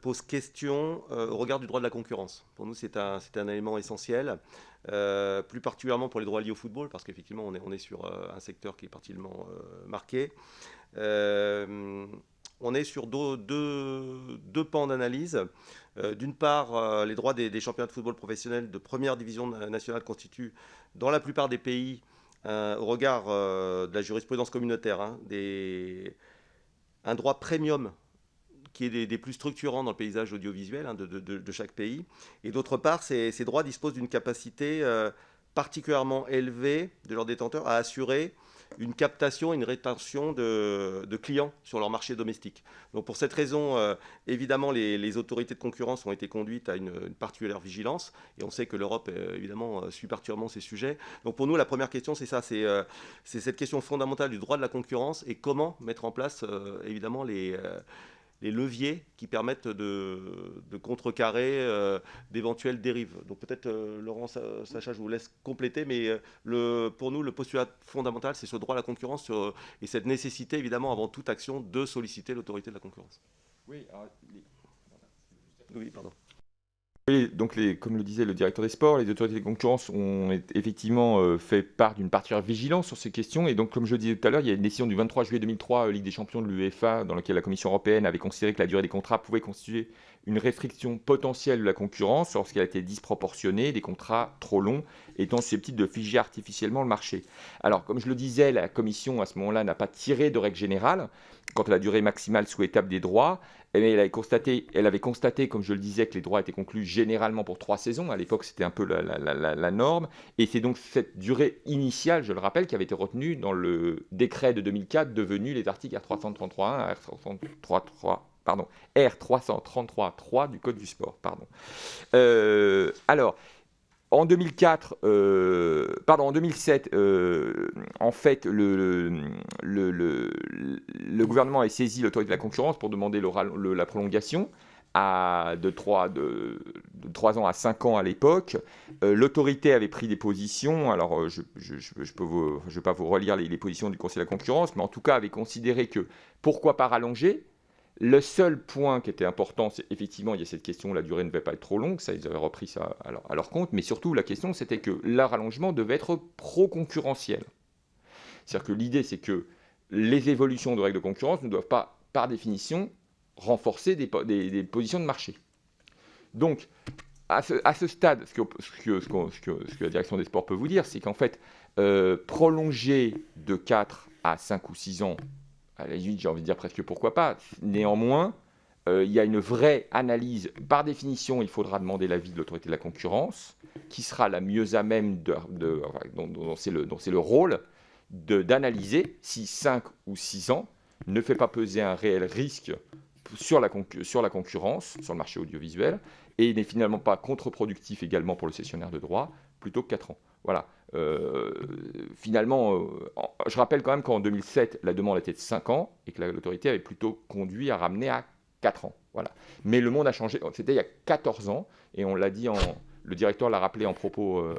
pose question au regard du droit de la concurrence. Pour nous, c'est un élément essentiel, plus particulièrement pour les droits liés au football, parce qu'effectivement, on est sur un secteur qui est particulièrement marqué. On est sur deux pans d'analyse. D'une part, les droits des championnats de football professionnels de première division nationale constituent, dans la plupart des pays, au regard de la jurisprudence communautaire, un droit premium qui est des plus structurants dans le paysage audiovisuel de chaque pays. Et d'autre part, ces droits disposent d'une capacité particulièrement élevée de leurs détenteurs à assurer une captation et une rétention de clients sur leur marché domestique. Donc pour cette raison, évidemment, les autorités de concurrence ont été conduites à une particulière vigilance, et on sait que l'Europe, évidemment, suit particulièrement ces sujets. Donc pour nous, la première question, c'est ça, c'est cette question fondamentale du droit de la concurrence et comment mettre en place, évidemment, les leviers qui permettent de contrecarrer d'éventuelles dérives. Donc peut-être, Laurent, Sacha, je vous laisse compléter, mais pour nous, le postulat fondamental, c'est ce droit à la concurrence et cette nécessité, évidemment, avant toute action, de solliciter l'autorité de la concurrence. Oui, Oui, pardon. Oui, donc comme le disait le directeur des sports, les autorités de concurrence ont effectivement fait part d'une particulière vigilance sur ces questions. Et donc, comme je le disais tout à l'heure, il y a une décision du 23 juillet 2003, Ligue des champions de l'UEFA, dans laquelle la Commission européenne avait considéré que la durée des contrats pouvait constituer une restriction potentielle de la concurrence lorsqu'elle était disproportionnée, des contrats trop longs étant susceptibles de figer artificiellement le marché. Alors, comme je le disais, la Commission, à ce moment-là, n'a pas tiré de règle générale quant à la durée maximale souhaitable des droits. Elle avait constaté, comme je le disais, que les droits étaient conclus généralement pour 3 saisons. À l'époque, c'était un peu la norme. Et c'est donc cette durée initiale, je le rappelle, qui avait été retenue dans le décret de 2004, devenu les articles R333.1 à R333.3 du Code du sport. Alors, en 2007, en fait, le gouvernement a saisi l'autorité de la concurrence pour demander la prolongation de 3 ans à 5 ans à l'époque. L'autorité avait pris des positions. Alors, je ne vais pas vous relire les positions du Conseil de la concurrence, mais en tout cas, avait considéré que pourquoi pas rallonger. Le seul point qui était important, c'est effectivement, il y a cette question, la durée ne devait pas être trop longue, ça, ils avaient repris ça à leur compte, mais surtout, la question, c'était que le rallongement devait être pro-concurrentiel. C'est-à-dire que l'idée, c'est que les évolutions de règles de concurrence ne doivent pas, par définition, renforcer des positions de marché. Donc, à ce stade, ce que la direction des sports peut vous dire, c'est qu'en fait, prolonger de 4 à 5 ou 6 ans, à la limite, j'ai envie de dire presque pourquoi pas. Néanmoins, il y a une vraie analyse. Par définition, il faudra demander l'avis de l'autorité de la concurrence, qui sera la mieux à même, dont c'est le rôle, d'analyser si 5 ou 6 ans ne fait pas peser un réel risque sur la concurrence, sur le marché audiovisuel, et n'est finalement pas contre-productif également pour le cessionnaire de droits, plutôt que 4 ans. Voilà. Finalement, je rappelle quand même qu'en 2007, la demande était de 5 ans et que l'autorité avait plutôt conduit à ramener à 4 ans. Voilà. Mais le monde a changé. C'était il y a 14 ans et on l'a dit, le directeur l'a rappelé en propos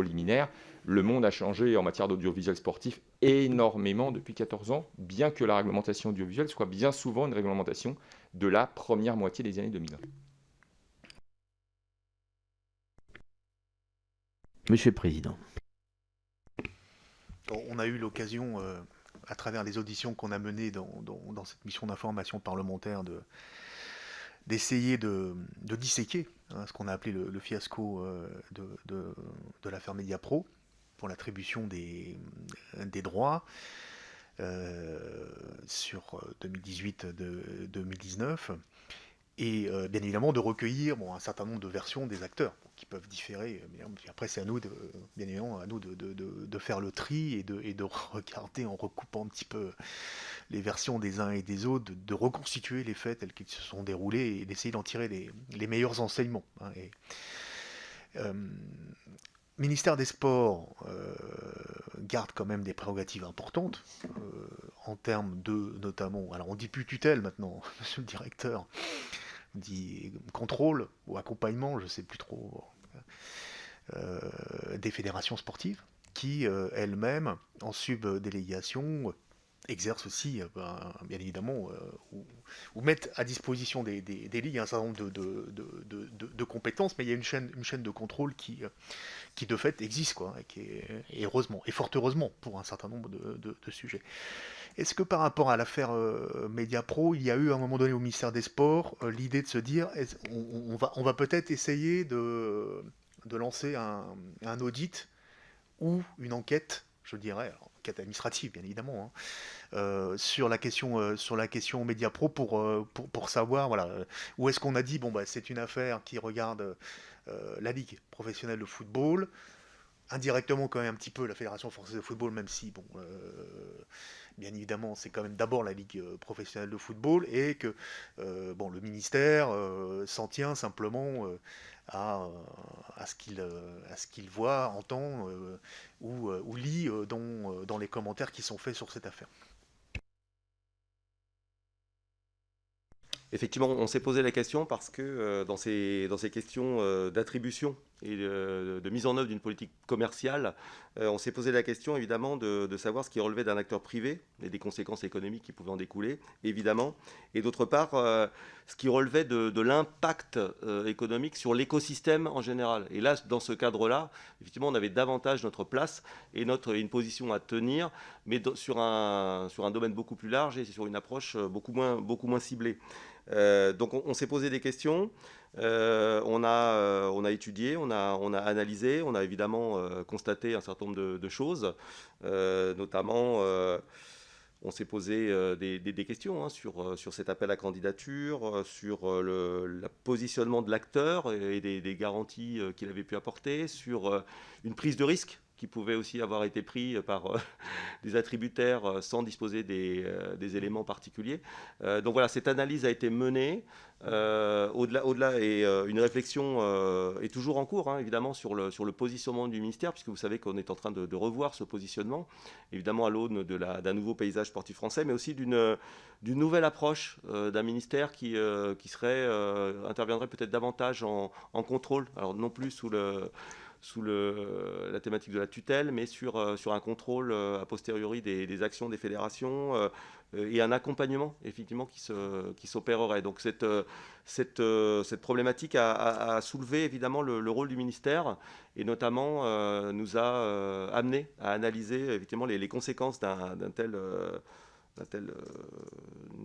liminaires, le monde a changé en matière d'audiovisuel sportif énormément depuis 14 ans, bien que la réglementation audiovisuelle soit bien souvent une réglementation de la première moitié des années 2000. Monsieur le Président. On a eu l'occasion, à travers les auditions qu'on a menées dans cette mission d'information parlementaire, d'essayer de disséquer ce qu'on a appelé le fiasco de l'affaire Mediapro pour l'attribution des droits sur 2018-2019. Et bien évidemment de recueillir un certain nombre de versions des acteurs qui peuvent différer. Mais après, c'est à nous, bien évidemment, de faire le tri et de regarder en recoupant un petit peu les versions des uns et des autres, de reconstituer les faits tels qu'ils se sont déroulés et d'essayer d'en tirer les meilleurs enseignements. Ministère des Sports garde quand même des prérogatives importantes en termes de, notamment, alors on dit plus tutelle maintenant, monsieur le directeur, on dit contrôle ou accompagnement, je ne sais plus trop, des fédérations sportives qui elles-mêmes, en subdélégation, exercent aussi, bien évidemment, ou mettent à disposition des ligues un certain nombre de compétences, mais il y a une chaîne de contrôle qui de fait existe, quoi, et heureusement, et fort heureusement, pour un certain nombre de sujets. Est-ce que par rapport à l'affaire Mediapro, il y a eu à un moment donné au ministère des Sports l'idée de se dire, on va peut-être essayer de lancer un audit ou une enquête, je dirais, alors, enquête administrative bien évidemment, sur la question Mediapro pour savoir voilà, où est-ce qu'on a dit c'est une affaire qui regarde la Ligue professionnelle de football, indirectement quand même un petit peu la Fédération française de football, même si bien évidemment c'est quand même d'abord la Ligue professionnelle de football, et que le ministère s'en tient simplement à ce qu'il voit, entend ou lit dans les commentaires qui sont faits sur cette affaire. Effectivement, on s'est posé la question parce que dans ces questions d'attribution et de mise en œuvre d'une politique commerciale, on s'est posé la question évidemment de savoir ce qui relevait d'un acteur privé et des conséquences économiques qui pouvaient en découler, évidemment, et d'autre part ce qui relevait de l'impact économique sur l'écosystème en général. Et là, dans ce cadre-là, effectivement, on avait davantage notre place et une position à tenir, mais sur un domaine beaucoup plus large et sur une approche beaucoup moins ciblée. Donc on s'est posé des questions, on a étudié, on a analysé, on a évidemment constaté un certain nombre de choses, notamment on s'est posé des questions sur cet appel à candidature, sur le positionnement de l'acteur et des garanties qu'il avait pu apporter, sur une prise de risque qui pouvait aussi avoir été pris par des attributaires sans disposer des éléments particuliers. Donc voilà, cette analyse a été menée. Au-delà, et une réflexion est toujours en cours, évidemment, sur le positionnement du ministère, puisque vous savez qu'on est en train de revoir ce positionnement, évidemment à l'aune d'un nouveau paysage sportif français, mais aussi d'une nouvelle approche d'un ministère qui interviendrait peut-être davantage en contrôle, alors non plus sous la thématique de la tutelle, mais sur un contrôle a posteriori des actions des fédérations et un accompagnement effectivement qui s'opérerait. Donc cette problématique a soulevé évidemment le rôle du ministère et notamment nous a amené à analyser effectivement les conséquences d'une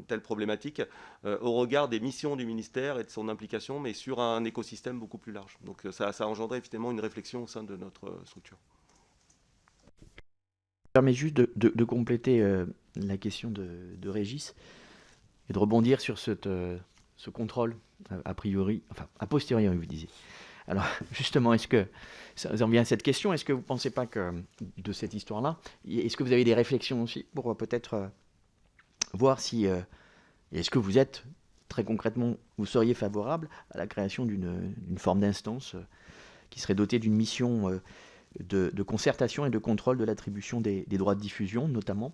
telle problématique au regard des missions du ministère et de son implication, mais sur un écosystème beaucoup plus large. Donc ça a engendré effectivement une réflexion au sein de notre structure. Ça permet juste de compléter la question de Régis et de rebondir sur ce contrôle a priori, enfin a posteriori, vous disiez. Alors justement, est-ce que ça en vient à cette question, est-ce que vous ne pensez pas que de cette histoire-là, est-ce que vous avez des réflexions aussi pour peut-être voir si, est-ce que vous êtes, très concrètement, vous seriez favorable à la création d'une forme d'instance qui serait dotée d'une mission de concertation et de contrôle de l'attribution des droits de diffusion, notamment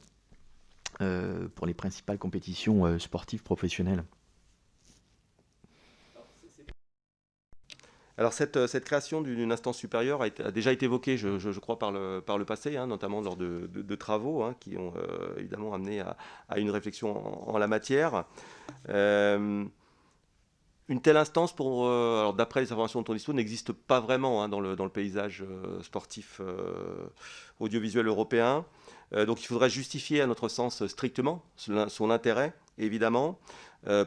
pour les principales compétitions sportives professionnelles? Alors cette création d'une instance supérieure a déjà été évoquée, je crois, par le passé, notamment lors de travaux qui ont évidemment amené à une réflexion en la matière. Une telle instance, alors d'après les informations dont on dispose, n'existe pas vraiment dans le paysage sportif audiovisuel européen. Donc il faudrait justifier, à notre sens, strictement son intérêt, évidemment,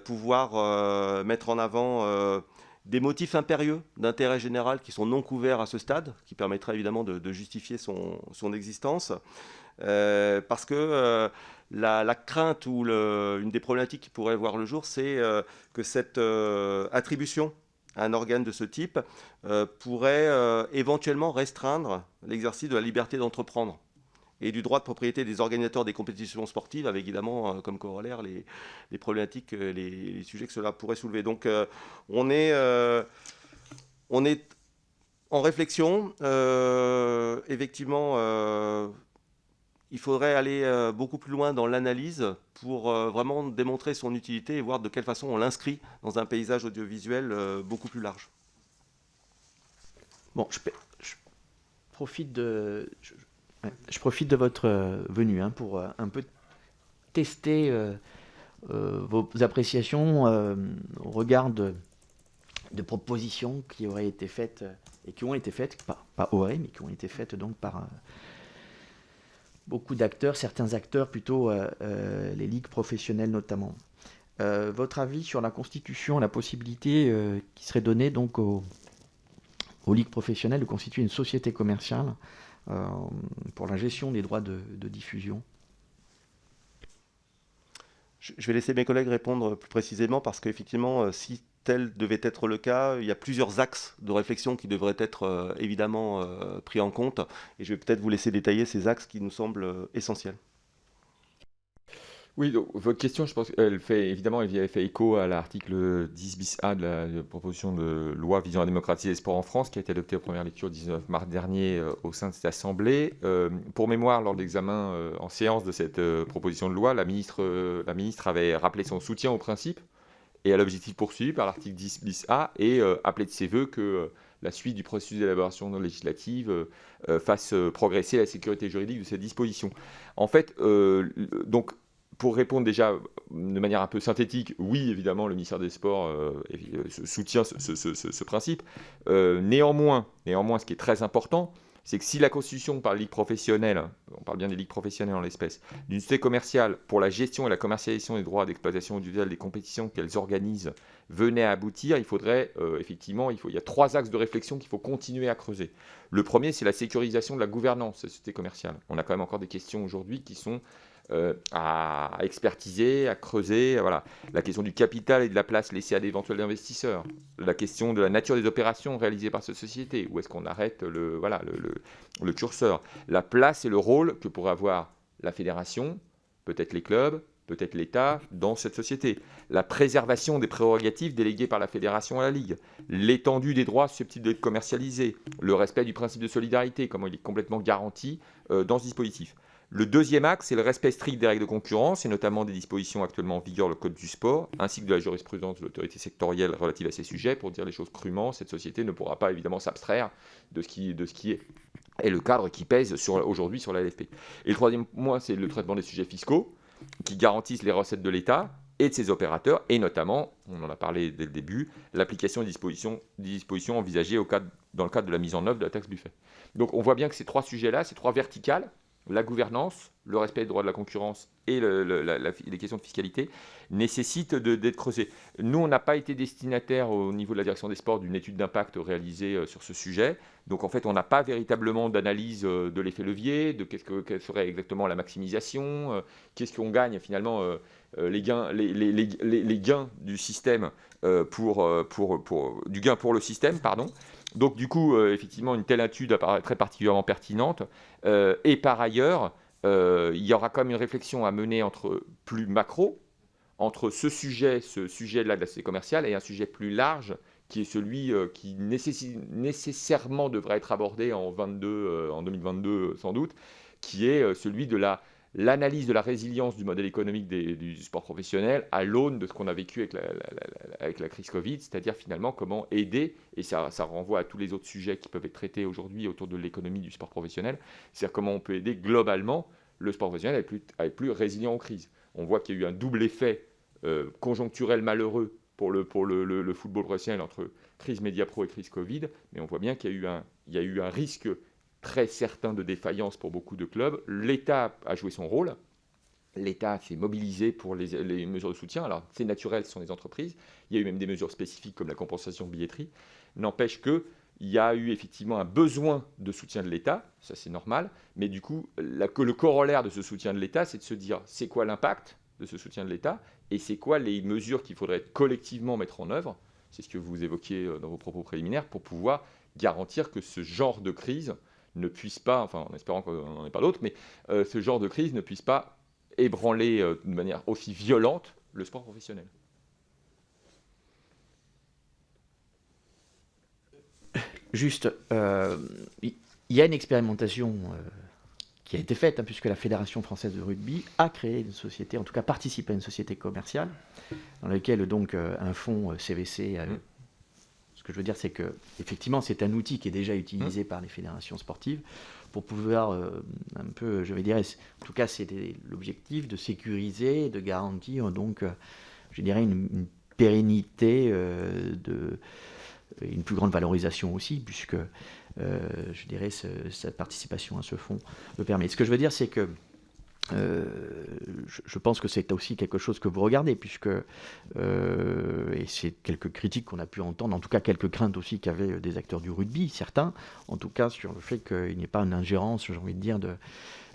pouvoir mettre en avant des motifs impérieux d'intérêt général qui sont non couverts à ce stade, qui permettraient évidemment de justifier son existence, parce que la crainte ou une des problématiques qui pourrait voir le jour, c'est que cette attribution à un organe de ce type pourrait éventuellement restreindre l'exercice de la liberté d'entreprendre et du droit de propriété des organisateurs des compétitions sportives, avec évidemment comme corollaire les problématiques, les sujets que cela pourrait soulever. Donc on est en réflexion. Effectivement, il faudrait aller beaucoup plus loin dans l'analyse pour vraiment démontrer son utilité et voir de quelle façon on l'inscrit dans un paysage audiovisuel beaucoup plus large. Bon, je profite je profite de votre venue pour un peu tester vos appréciations au regard de propositions qui auraient été faites et qui ont été faites, pas auraient, mais qui ont été faites donc par beaucoup d'acteurs, certains acteurs plutôt, les ligues professionnelles notamment. Votre avis sur la constitution, la possibilité qui serait donnée donc aux ligues professionnelles de constituer une société commerciale pour la gestion des droits de diffusion? Je vais laisser mes collègues répondre plus précisément parce qu'effectivement, si tel devait être le cas, il y a plusieurs axes de réflexion qui devraient être évidemment pris en compte. Et je vais peut-être vous laisser détailler ces axes qui nous semblent essentiels. Oui, donc, votre question, je pense qu'elle fait évidemment, elle fait écho à l'article 10 bis A de la proposition de loi visant à démocratiser les sports en France, qui a été adoptée en première lecture le 19 mars dernier au sein de cette assemblée. Pour mémoire, lors de l'examen en séance de cette proposition de loi, la ministre avait rappelé son soutien au principe et à l'objectif poursuivi par l'article 10 bis A et appelé de ses voeux que la suite du processus d'élaboration législative fasse progresser la sécurité juridique de cette disposition. En fait, donc, pour répondre déjà de manière un peu synthétique, oui, évidemment, le ministère des Sports soutient ce principe. Néanmoins, ce qui est très important, c'est que si la constitution par ligue professionnelle, on parle bien des ligues professionnelles en l'espèce, d'une société commerciale pour la gestion et la commercialisation des droits d'exploitation audiovisuelle des compétitions qu'elles organisent venait à aboutir, il faudrait effectivement, il y a 3 axes de réflexion qu'il faut continuer à creuser. Le premier, c'est la sécurisation de la gouvernance de la société commerciale. On a quand même encore des questions aujourd'hui qui sont à expertiser, à creuser. Voilà. La question du capital et de la place laissée à d'éventuels investisseurs. La question de la nature des opérations réalisées par cette société. Où est-ce qu'on arrête le curseur. La place et le rôle que pourrait avoir la fédération, peut-être les clubs, peut-être l'État dans cette société. La préservation des prérogatives déléguées par la fédération à la Ligue. L'étendue des droits susceptibles d'être commercialisés. Le respect du principe de solidarité, comment il est complètement garanti dans ce dispositif. Le deuxième axe, c'est le respect strict des règles de concurrence, et notamment des dispositions actuellement en vigueur, le Code du sport, ainsi que de la jurisprudence de l'autorité sectorielle relative à ces sujets. Pour dire les choses crûment, cette société ne pourra pas évidemment s'abstraire de ce qui est le cadre qui pèse aujourd'hui sur la LFP. Et le troisième point, c'est le traitement des sujets fiscaux, qui garantissent les recettes de l'État et de ses opérateurs, et notamment, on en a parlé dès le début, l'application des dispositions envisagées dans le cadre de la mise en œuvre de la taxe Buffet. Donc on voit bien que ces 3 sujets-là, ces 3 verticales, la gouvernance, le respect des droits de la concurrence et les questions de fiscalité nécessitent d'être creusées. Nous, on n'a pas été destinataire au niveau de la direction des sports d'une étude d'impact réalisée sur ce sujet. Donc en fait, on n'a pas véritablement d'analyse de l'effet levier, de quelle serait exactement la maximisation, qu'est-ce qu'on gagne finalement, les gains du système du gain pour le système, pardon. Donc du coup, effectivement, une telle étude apparaît très particulièrement pertinente. Et par ailleurs, il y aura quand même une réflexion à mener plus macro, entre ce sujet-là de la société commerciale et un sujet plus large, qui est celui qui nécessairement devrait être abordé en 2022 sans doute, qui est celui de l'analyse de la résilience du modèle économique du sport professionnel à l'aune de ce qu'on a vécu avec la crise Covid, c'est-à-dire finalement comment aider, et ça renvoie à tous les autres sujets qui peuvent être traités aujourd'hui autour de l'économie du sport professionnel, c'est-à-dire comment on peut aider globalement le sport professionnel à être plus résilient aux crises. On voit qu'il y a eu un double effet conjoncturel malheureux pour le football professionnel entre crise Mediapro et crise Covid, mais on voit bien qu'il y a eu un risque très certain de défaillance pour beaucoup de clubs. L'État a joué son rôle. L'État s'est mobilisé pour les mesures de soutien. Alors, c'est naturel, ce sont des entreprises. Il y a eu même des mesures spécifiques comme la compensation de billetterie. N'empêche qu'il y a eu effectivement un besoin de soutien de l'État. Ça, c'est normal. Mais du coup, le corollaire de ce soutien de l'État, c'est de se dire, c'est quoi l'impact de ce soutien de l'État et c'est quoi les mesures qu'il faudrait collectivement mettre en œuvre. C'est ce que vous évoquiez dans vos propos préliminaires pour pouvoir garantir que ce genre de crise ne puisse pas, enfin en espérant qu'on n'en ait pas d'autres, mais ce genre de crise ne puisse pas ébranler de manière aussi violente le sport professionnel. Juste, il y a une expérimentation qui a été faite, puisque la Fédération française de rugby a créé une société, en tout cas participé à une société commerciale, dans laquelle donc un fonds CVC Ce que je veux dire, c'est que effectivement, c'est un outil qui est déjà utilisé par les fédérations sportives pour pouvoir un peu, je vais dire, en tout cas, c'est l'objectif de sécuriser, de garantir donc, je dirais, une pérennité, une plus grande valorisation aussi, puisque je dirais cette participation à ce fonds le permet. Ce que je veux dire, c'est que je pense que c'est aussi quelque chose que vous regardez, puisque, et c'est quelques critiques qu'on a pu entendre, en tout cas quelques craintes aussi qu'avaient des acteurs du rugby, certains, en tout cas sur le fait qu'il n'y ait pas une ingérence, j'ai envie de dire,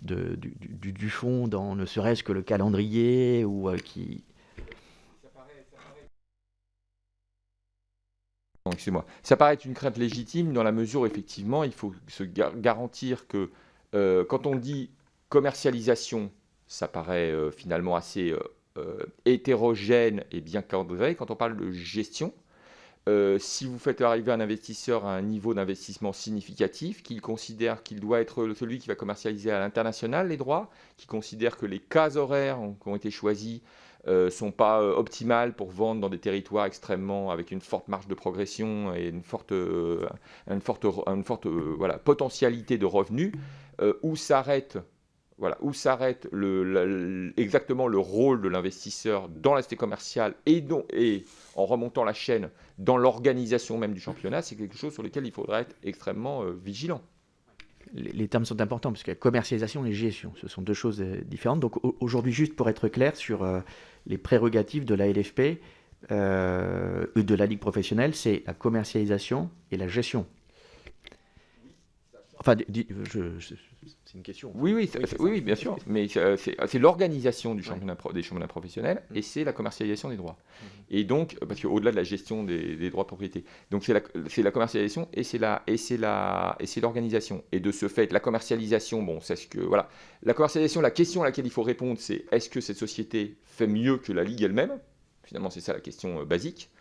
du fond dans ne serait-ce que le calendrier, ou qui... Excusez-moi. Ça paraît être une crainte légitime dans la mesure où effectivement il faut se garantir que quand on dit commercialisation, ça paraît finalement assez hétérogène et bien cadré. Quand on parle de gestion, si vous faites arriver un investisseur à un niveau d'investissement significatif, qu'il considère qu'il doit être celui qui va commercialiser à l'international les droits, qui considère que les cases horaires qui ont été choisis sont pas optimales pour vendre dans des territoires extrêmement avec une forte marge de progression et une forte voilà, potentialité de revenus, où s'arrête exactement le rôle de l'investisseur dans l'aspect commercial et en remontant la chaîne dans l'organisation même du championnat, c'est quelque chose sur lequel il faudra être extrêmement vigilant. Les termes sont importants, parce que commercialisation et gestion, ce sont deux choses différentes. Donc aujourd'hui, juste pour être clair sur les prérogatives de la LFP et de la Ligue professionnelle, c'est la commercialisation et la gestion. Enfin, c'est une question. Oui, bien sûr. Mais c'est l'organisation du championnat des championnats professionnels et c'est la commercialisation des droits. Et donc, parce qu'au-delà de la gestion des droits de propriété, donc c'est la commercialisation et c'est l'organisation. Et de ce fait, la commercialisation, bon, c'est ce que voilà, la commercialisation, la question à laquelle il faut répondre, c'est est-ce que cette société fait mieux que la ligue elle-même? Finalement, c'est ça la question basique.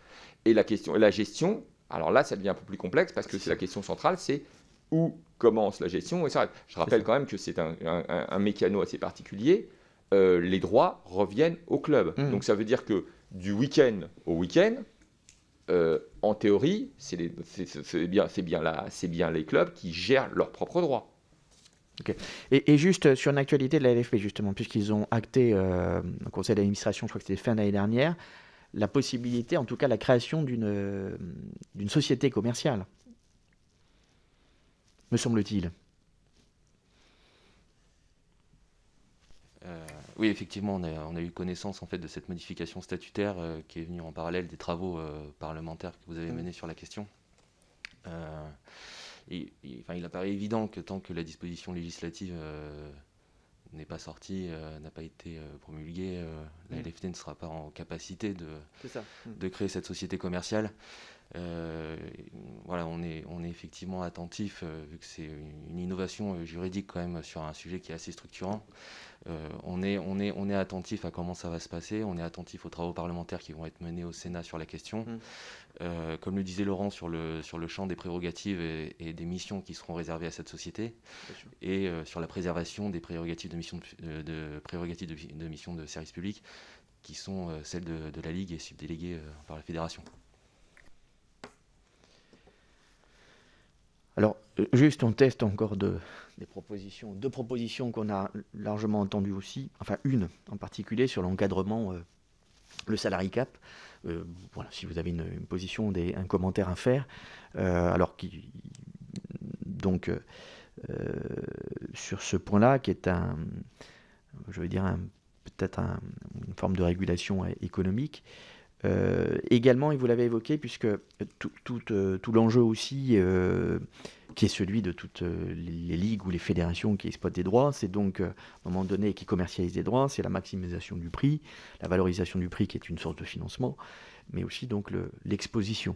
Et la gestion, alors là, ça devient un peu plus complexe parce que c'est la question centrale, c'est où commence la gestion et s'arrête. Je rappelle quand même que c'est un mécano assez particulier. Les droits reviennent au club. Donc ça veut dire que du week-end au week-end, en théorie, c'est bien les clubs qui gèrent leurs propres droits. Okay. Et juste sur une actualité de la LFP, justement, puisqu'ils ont acté au conseil d'administration, je crois que c'était fin d'année dernière, la possibilité, en tout cas la création d'une société commerciale, me semble-t-il. Oui, effectivement, on a eu connaissance en fait de cette modification statutaire qui est venue en parallèle des travaux parlementaires que vous avez menés sur la question. Il apparaît évident que tant que la disposition législative n'est pas sortie, n'a pas été promulguée, la LFP ne sera pas en capacité de créer cette société commerciale. Voilà, on est effectivement attentif, vu que c'est une innovation juridique quand même sur un sujet qui est assez structurant. On est attentif à comment ça va se passer, on est attentif aux travaux parlementaires qui vont être menés au Sénat sur la question. Comme le disait Laurent, sur le champ des prérogatives et des missions qui seront réservées à cette société, et sur la préservation des prérogatives de mission de service public, qui sont celles de la Ligue et subdéléguées par la Fédération. Alors, juste, on teste encore deux propositions qu'on a largement entendues aussi, enfin une en particulier sur l'encadrement, le salary cap. Voilà, si vous avez une position, un commentaire à faire. Sur ce point-là, qui est peut-être une forme de régulation économique. Également, et vous l'avez évoqué, puisque tout l'enjeu aussi, qui est celui de toutes les ligues ou les fédérations qui exploitent des droits, c'est donc, à un moment donné, qui commercialisent des droits, c'est la maximisation du prix, la valorisation du prix qui est une source de financement, mais aussi donc l'exposition.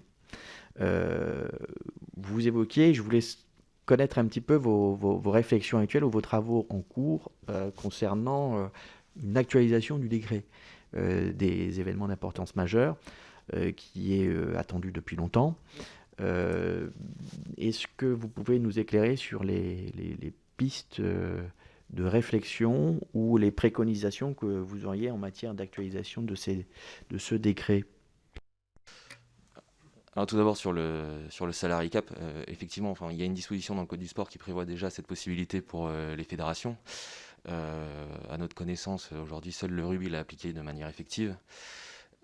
Vous évoquiez, je voulais connaître un petit peu vos réflexions actuelles ou vos travaux en cours concernant une actualisation du décret des événements d'importance majeure qui est attendu depuis longtemps. Est-ce que vous pouvez nous éclairer sur les pistes de réflexion ou les préconisations que vous auriez en matière d'actualisation de ce décret? Alors tout d'abord sur le salary cap, effectivement, il y a une disposition dans le Code du sport qui prévoit déjà cette possibilité pour les fédérations. À notre connaissance, aujourd'hui, seul le rugby l'a appliqué de manière effective.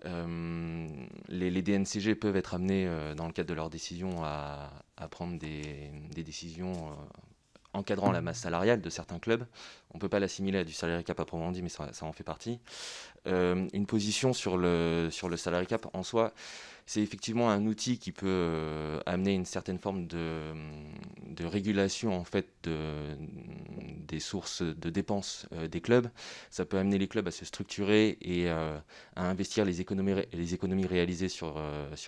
Les DNCG peuvent être amenés, dans le cadre de leurs décisions, à prendre des décisions encadrant la masse salariale de certains clubs. On ne peut pas l'assimiler à du salary cap à proprement dit, mais ça en fait partie. Une position sur le salary cap en soi, c'est effectivement un outil qui peut amener une certaine forme de régulation en fait des sources de dépenses des clubs. Ça peut amener les clubs à se structurer et à investir les économies réalisées sur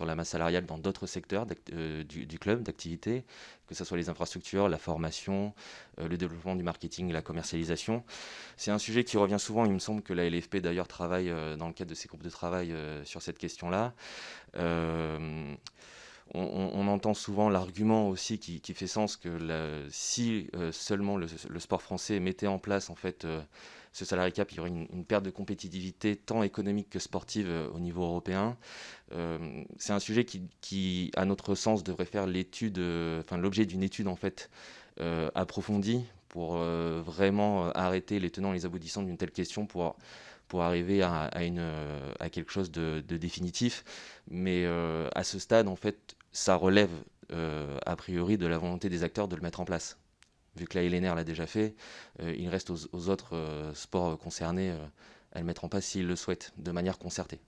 la masse salariale dans d'autres secteurs du club d'activité, que ce soit les infrastructures, la formation, le développement du marketing, la commercialisation. C'est un sujet qui revient souvent. Il me semble que la LFP d'ailleurs travaille dans le cadre de ses groupes de travail sur cette question-là. on entend souvent l'argument aussi qui fait sens que si seulement le sport français mettait en place en fait ce salary cap, il y aurait une perte de compétitivité tant économique que sportive au niveau européen. C'est un sujet qui, à notre sens, devrait faire l'objet d'une étude en fait approfondie pour vraiment arrêter les tenants et les aboutissants d'une telle question pour arriver à quelque chose de définitif. Mais à ce stade, en fait, ça relève a priori de la volonté des acteurs de le mettre en place. Vu que la LNR l'a déjà fait, il reste aux autres sports concernés à le mettre en place s'ils le souhaitent, de manière concertée.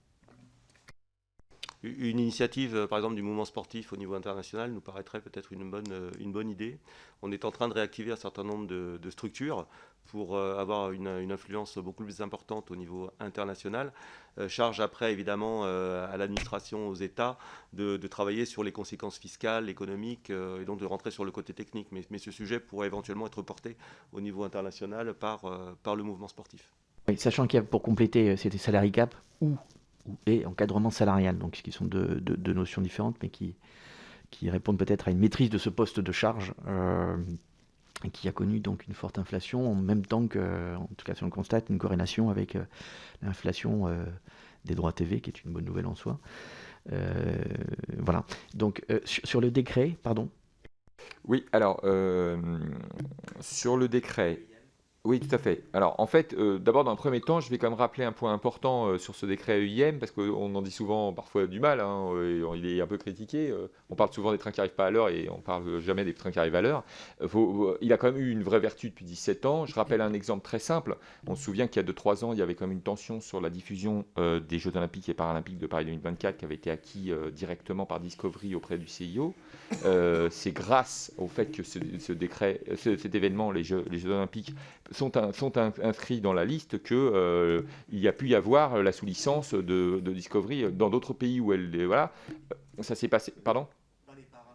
Une initiative, par exemple, du mouvement sportif au niveau international nous paraîtrait peut-être une bonne idée. On est en train de réactiver un certain nombre de structures pour avoir une influence beaucoup plus importante au niveau international. Charge après, évidemment, à l'administration, aux États, de travailler sur les conséquences fiscales, économiques, et donc de rentrer sur le côté technique. Mais ce sujet pourrait éventuellement être porté au niveau international par le mouvement sportif. Oui, sachant qu'il y a pour compléter, c'était salary cap et encadrement salarial, donc qui sont deux notions différentes, mais qui répondent peut-être à une maîtrise de ce poste de charge, et qui a connu donc une forte inflation, en même temps que, en tout cas si on le constate, une corrélation avec l'inflation des droits TV, qui est une bonne nouvelle en soi. Voilà. Donc sur le décret, pardon. Oui, alors, sur le décret, oui, tout à fait. Alors, en fait, d'abord, dans un premier temps, je vais quand même rappeler un point important sur ce décret EIM, parce qu'on en dit souvent parfois du mal, hein, et il est un peu critiqué. On parle souvent des trains qui n'arrivent pas à l'heure et on ne parle jamais des trains qui arrivent à l'heure. Il a quand même eu une vraie vertu depuis 17 ans. Je rappelle un exemple très simple. On se souvient qu'il y a 2-3 ans, il y avait quand même une tension sur la diffusion des Jeux Olympiques et Paralympiques de Paris 2024 qui avait été acquis directement par Discovery auprès du CIO. C'est grâce au fait que cet événement, les Jeux Olympiques, sont inscrits dans la liste qu'il y a pu y avoir la sous-licence de Discovery dans d'autres pays où voilà, ça s'est passé. Pardon ?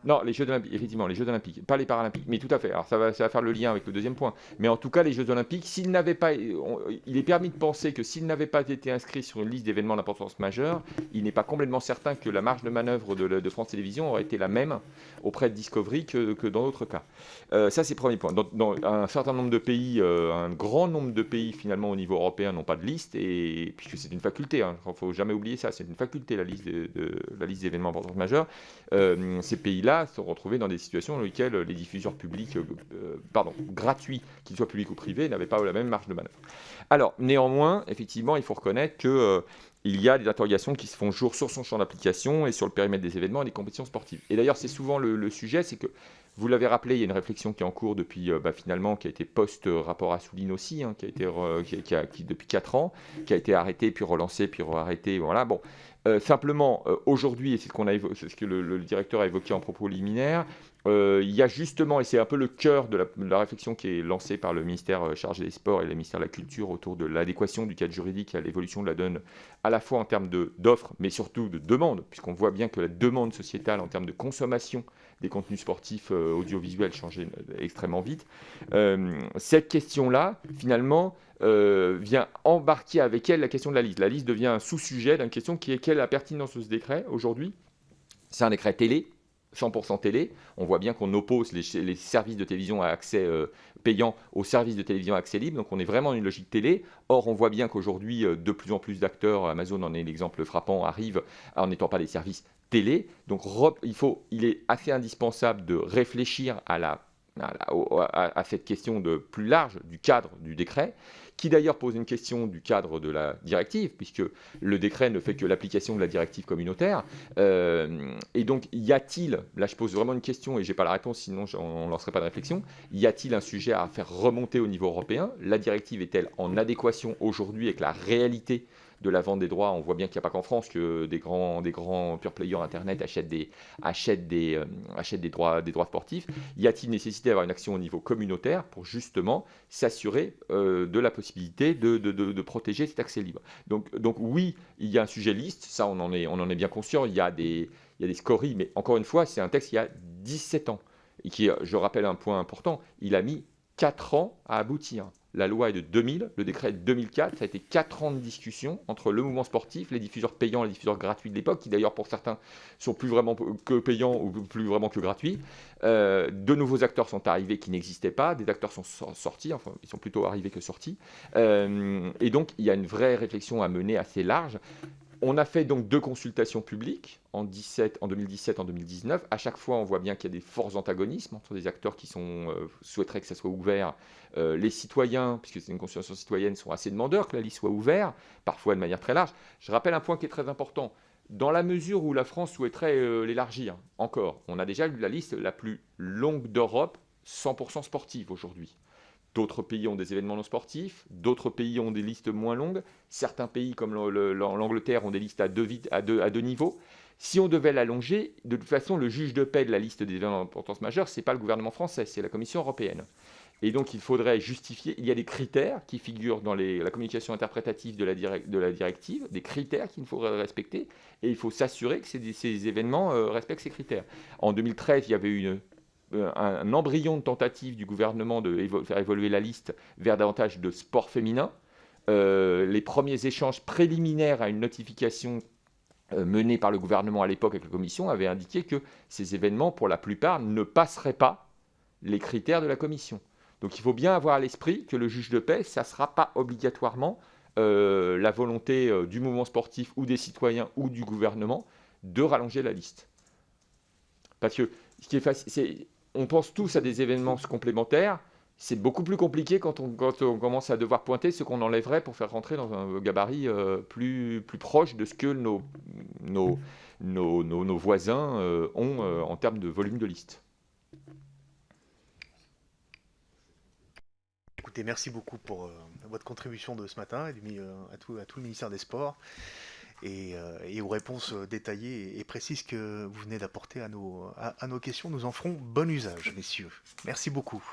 Non, les Jeux Olympiques, effectivement, les Jeux Olympiques, pas les Paralympiques, mais tout à fait. Alors ça va faire le lien avec le deuxième point. Mais en tout cas, les Jeux Olympiques, il est permis de penser que s'ils n'avaient pas été inscrits sur une liste d'événements d'importance majeure, il n'est pas complètement certain que la marge de manœuvre de France Télévisions aurait été la même auprès de Discovery que dans d'autres cas. Ça, c'est le premier point. Dans un certain nombre de pays, un grand nombre de pays, finalement, au niveau européen, n'ont pas de liste, et puisque c'est une faculté, il ne faut jamais oublier ça, c'est une faculté, la liste d'événements d'importance majeure. Ces pays-là sont retrouvés dans des situations dans lesquelles les diffuseurs publics, gratuits, qu'ils soient publics ou privés, n'avaient pas la même marge de manœuvre. Alors, néanmoins, effectivement, il faut reconnaître qu'il y a des interrogations qui se font jour sur son champ d'application et sur le périmètre des événements et des compétitions sportives. Et d'ailleurs, c'est souvent le sujet, c'est que, vous l'avez rappelé, il y a une réflexion qui est en cours depuis, finalement, qui a été post-rapport Assouline aussi, hein, qui depuis 4 ans, qui a été arrêté, puis relancé, puis arrêté, voilà, bon. Simplement, aujourd'hui, et c'est ce que le directeur a évoqué en propos liminaire, il y a justement, et c'est un peu le cœur de la réflexion qui est lancée par le ministère chargé des Sports et le ministère de la Culture autour de l'adéquation du cadre juridique à l'évolution de la donne, à la fois en termes d'offres, mais surtout de demande, puisqu'on voit bien que la demande sociétale en termes de consommation des contenus sportifs audiovisuels changeait extrêmement vite. Cette question-là, finalement, vient embarquer avec elle la question de la liste. La liste devient un sous-sujet d'une question qui est quelle est la pertinence de ce décret aujourd'hui. C'est un décret télé, 100% télé. On voit bien qu'on oppose les services de télévision à accès payant aux services de télévision à accès libre. Donc on est vraiment dans une logique télé. Or, on voit bien qu'aujourd'hui, de plus en plus d'acteurs, Amazon en est l'exemple frappant, arrivent en n'étant pas des services télé. Donc il est assez indispensable de réfléchir à cette question plus large du cadre du décret, qui d'ailleurs pose une question du cadre de la directive, puisque le décret ne fait que l'application de la directive communautaire. Et donc, y a-t-il, là je pose vraiment une question et je n'ai pas la réponse, sinon on ne lancerait pas de réflexion, y a-t-il un sujet à faire remonter au niveau européen ? La directive est-elle en adéquation aujourd'hui avec la réalité de la vente des droits? On voit bien qu'il n'y a pas qu'en France que des grands pure players Internet achètent des droits sportifs. Y a-t-il nécessité d'avoir une action au niveau communautaire pour justement s'assurer de la possibilité de protéger cet accès libre? Donc oui, il y a un sujet liste, ça on en est bien conscient, il y a des scories, mais encore une fois, c'est un texte qui a 17 ans. Et qui, je rappelle un point important, il a mis 4 ans à aboutir. La loi est de 2000, le décret est de 2004. Ça a été 4 ans de discussion entre le mouvement sportif, les diffuseurs payants, les diffuseurs gratuits de l'époque, qui d'ailleurs pour certains sont plus vraiment que payants ou plus vraiment que gratuits. De nouveaux acteurs sont arrivés qui n'existaient pas. Des acteurs sont sortis, enfin ils sont plutôt arrivés que sortis. Et donc il y a une vraie réflexion à mener assez large. On a fait donc 2 consultations publiques en 2017, en 2019. À chaque fois, on voit bien qu'il y a des forts antagonismes entre des acteurs qui souhaiteraient que ça soit ouvert. Les citoyens, puisque c'est une consultation citoyenne, sont assez demandeurs que la liste soit ouverte, parfois de manière très large. Je rappelle un point qui est très important. Dans la mesure où la France souhaiterait l'élargir encore, on a déjà eu la liste la plus longue d'Europe, 100% sportive aujourd'hui. D'autres pays ont des événements non sportifs, d'autres pays ont des listes moins longues. Certains pays, comme l'Angleterre, ont des listes à deux niveaux. Si on devait l'allonger, de toute façon, le juge de paix de la liste des événements d'importance majeure, ce n'est pas le gouvernement français, c'est la Commission européenne. Et donc, il faudrait justifier. Il y a des critères qui figurent dans la communication interprétative de la directive, des critères qu'il faudrait respecter, et il faut s'assurer que ces événements respectent ces critères. En 2013, il y avait eu un embryon de tentative du gouvernement de faire évoluer la liste vers davantage de sport féminin. Les premiers échanges préliminaires à une notification menée par le gouvernement à l'époque avec la commission avaient indiqué que ces événements, pour la plupart, ne passeraient pas les critères de la commission. Donc il faut bien avoir à l'esprit que le juge de paix, ça ne sera pas obligatoirement la volonté du mouvement sportif ou des citoyens ou du gouvernement de rallonger la liste. Parce que ce qui est facile, on pense tous à des événements complémentaires. C'est beaucoup plus compliqué quand on commence à devoir pointer ce qu'on enlèverait pour faire rentrer dans un gabarit plus proche de ce que nos voisins ont en termes de volume de liste. Écoutez, merci beaucoup pour votre contribution de ce matin et à tout le ministère des Sports et aux réponses détaillées et précises que vous venez d'apporter à nos questions. Nous en ferons bon usage, messieurs. Merci beaucoup.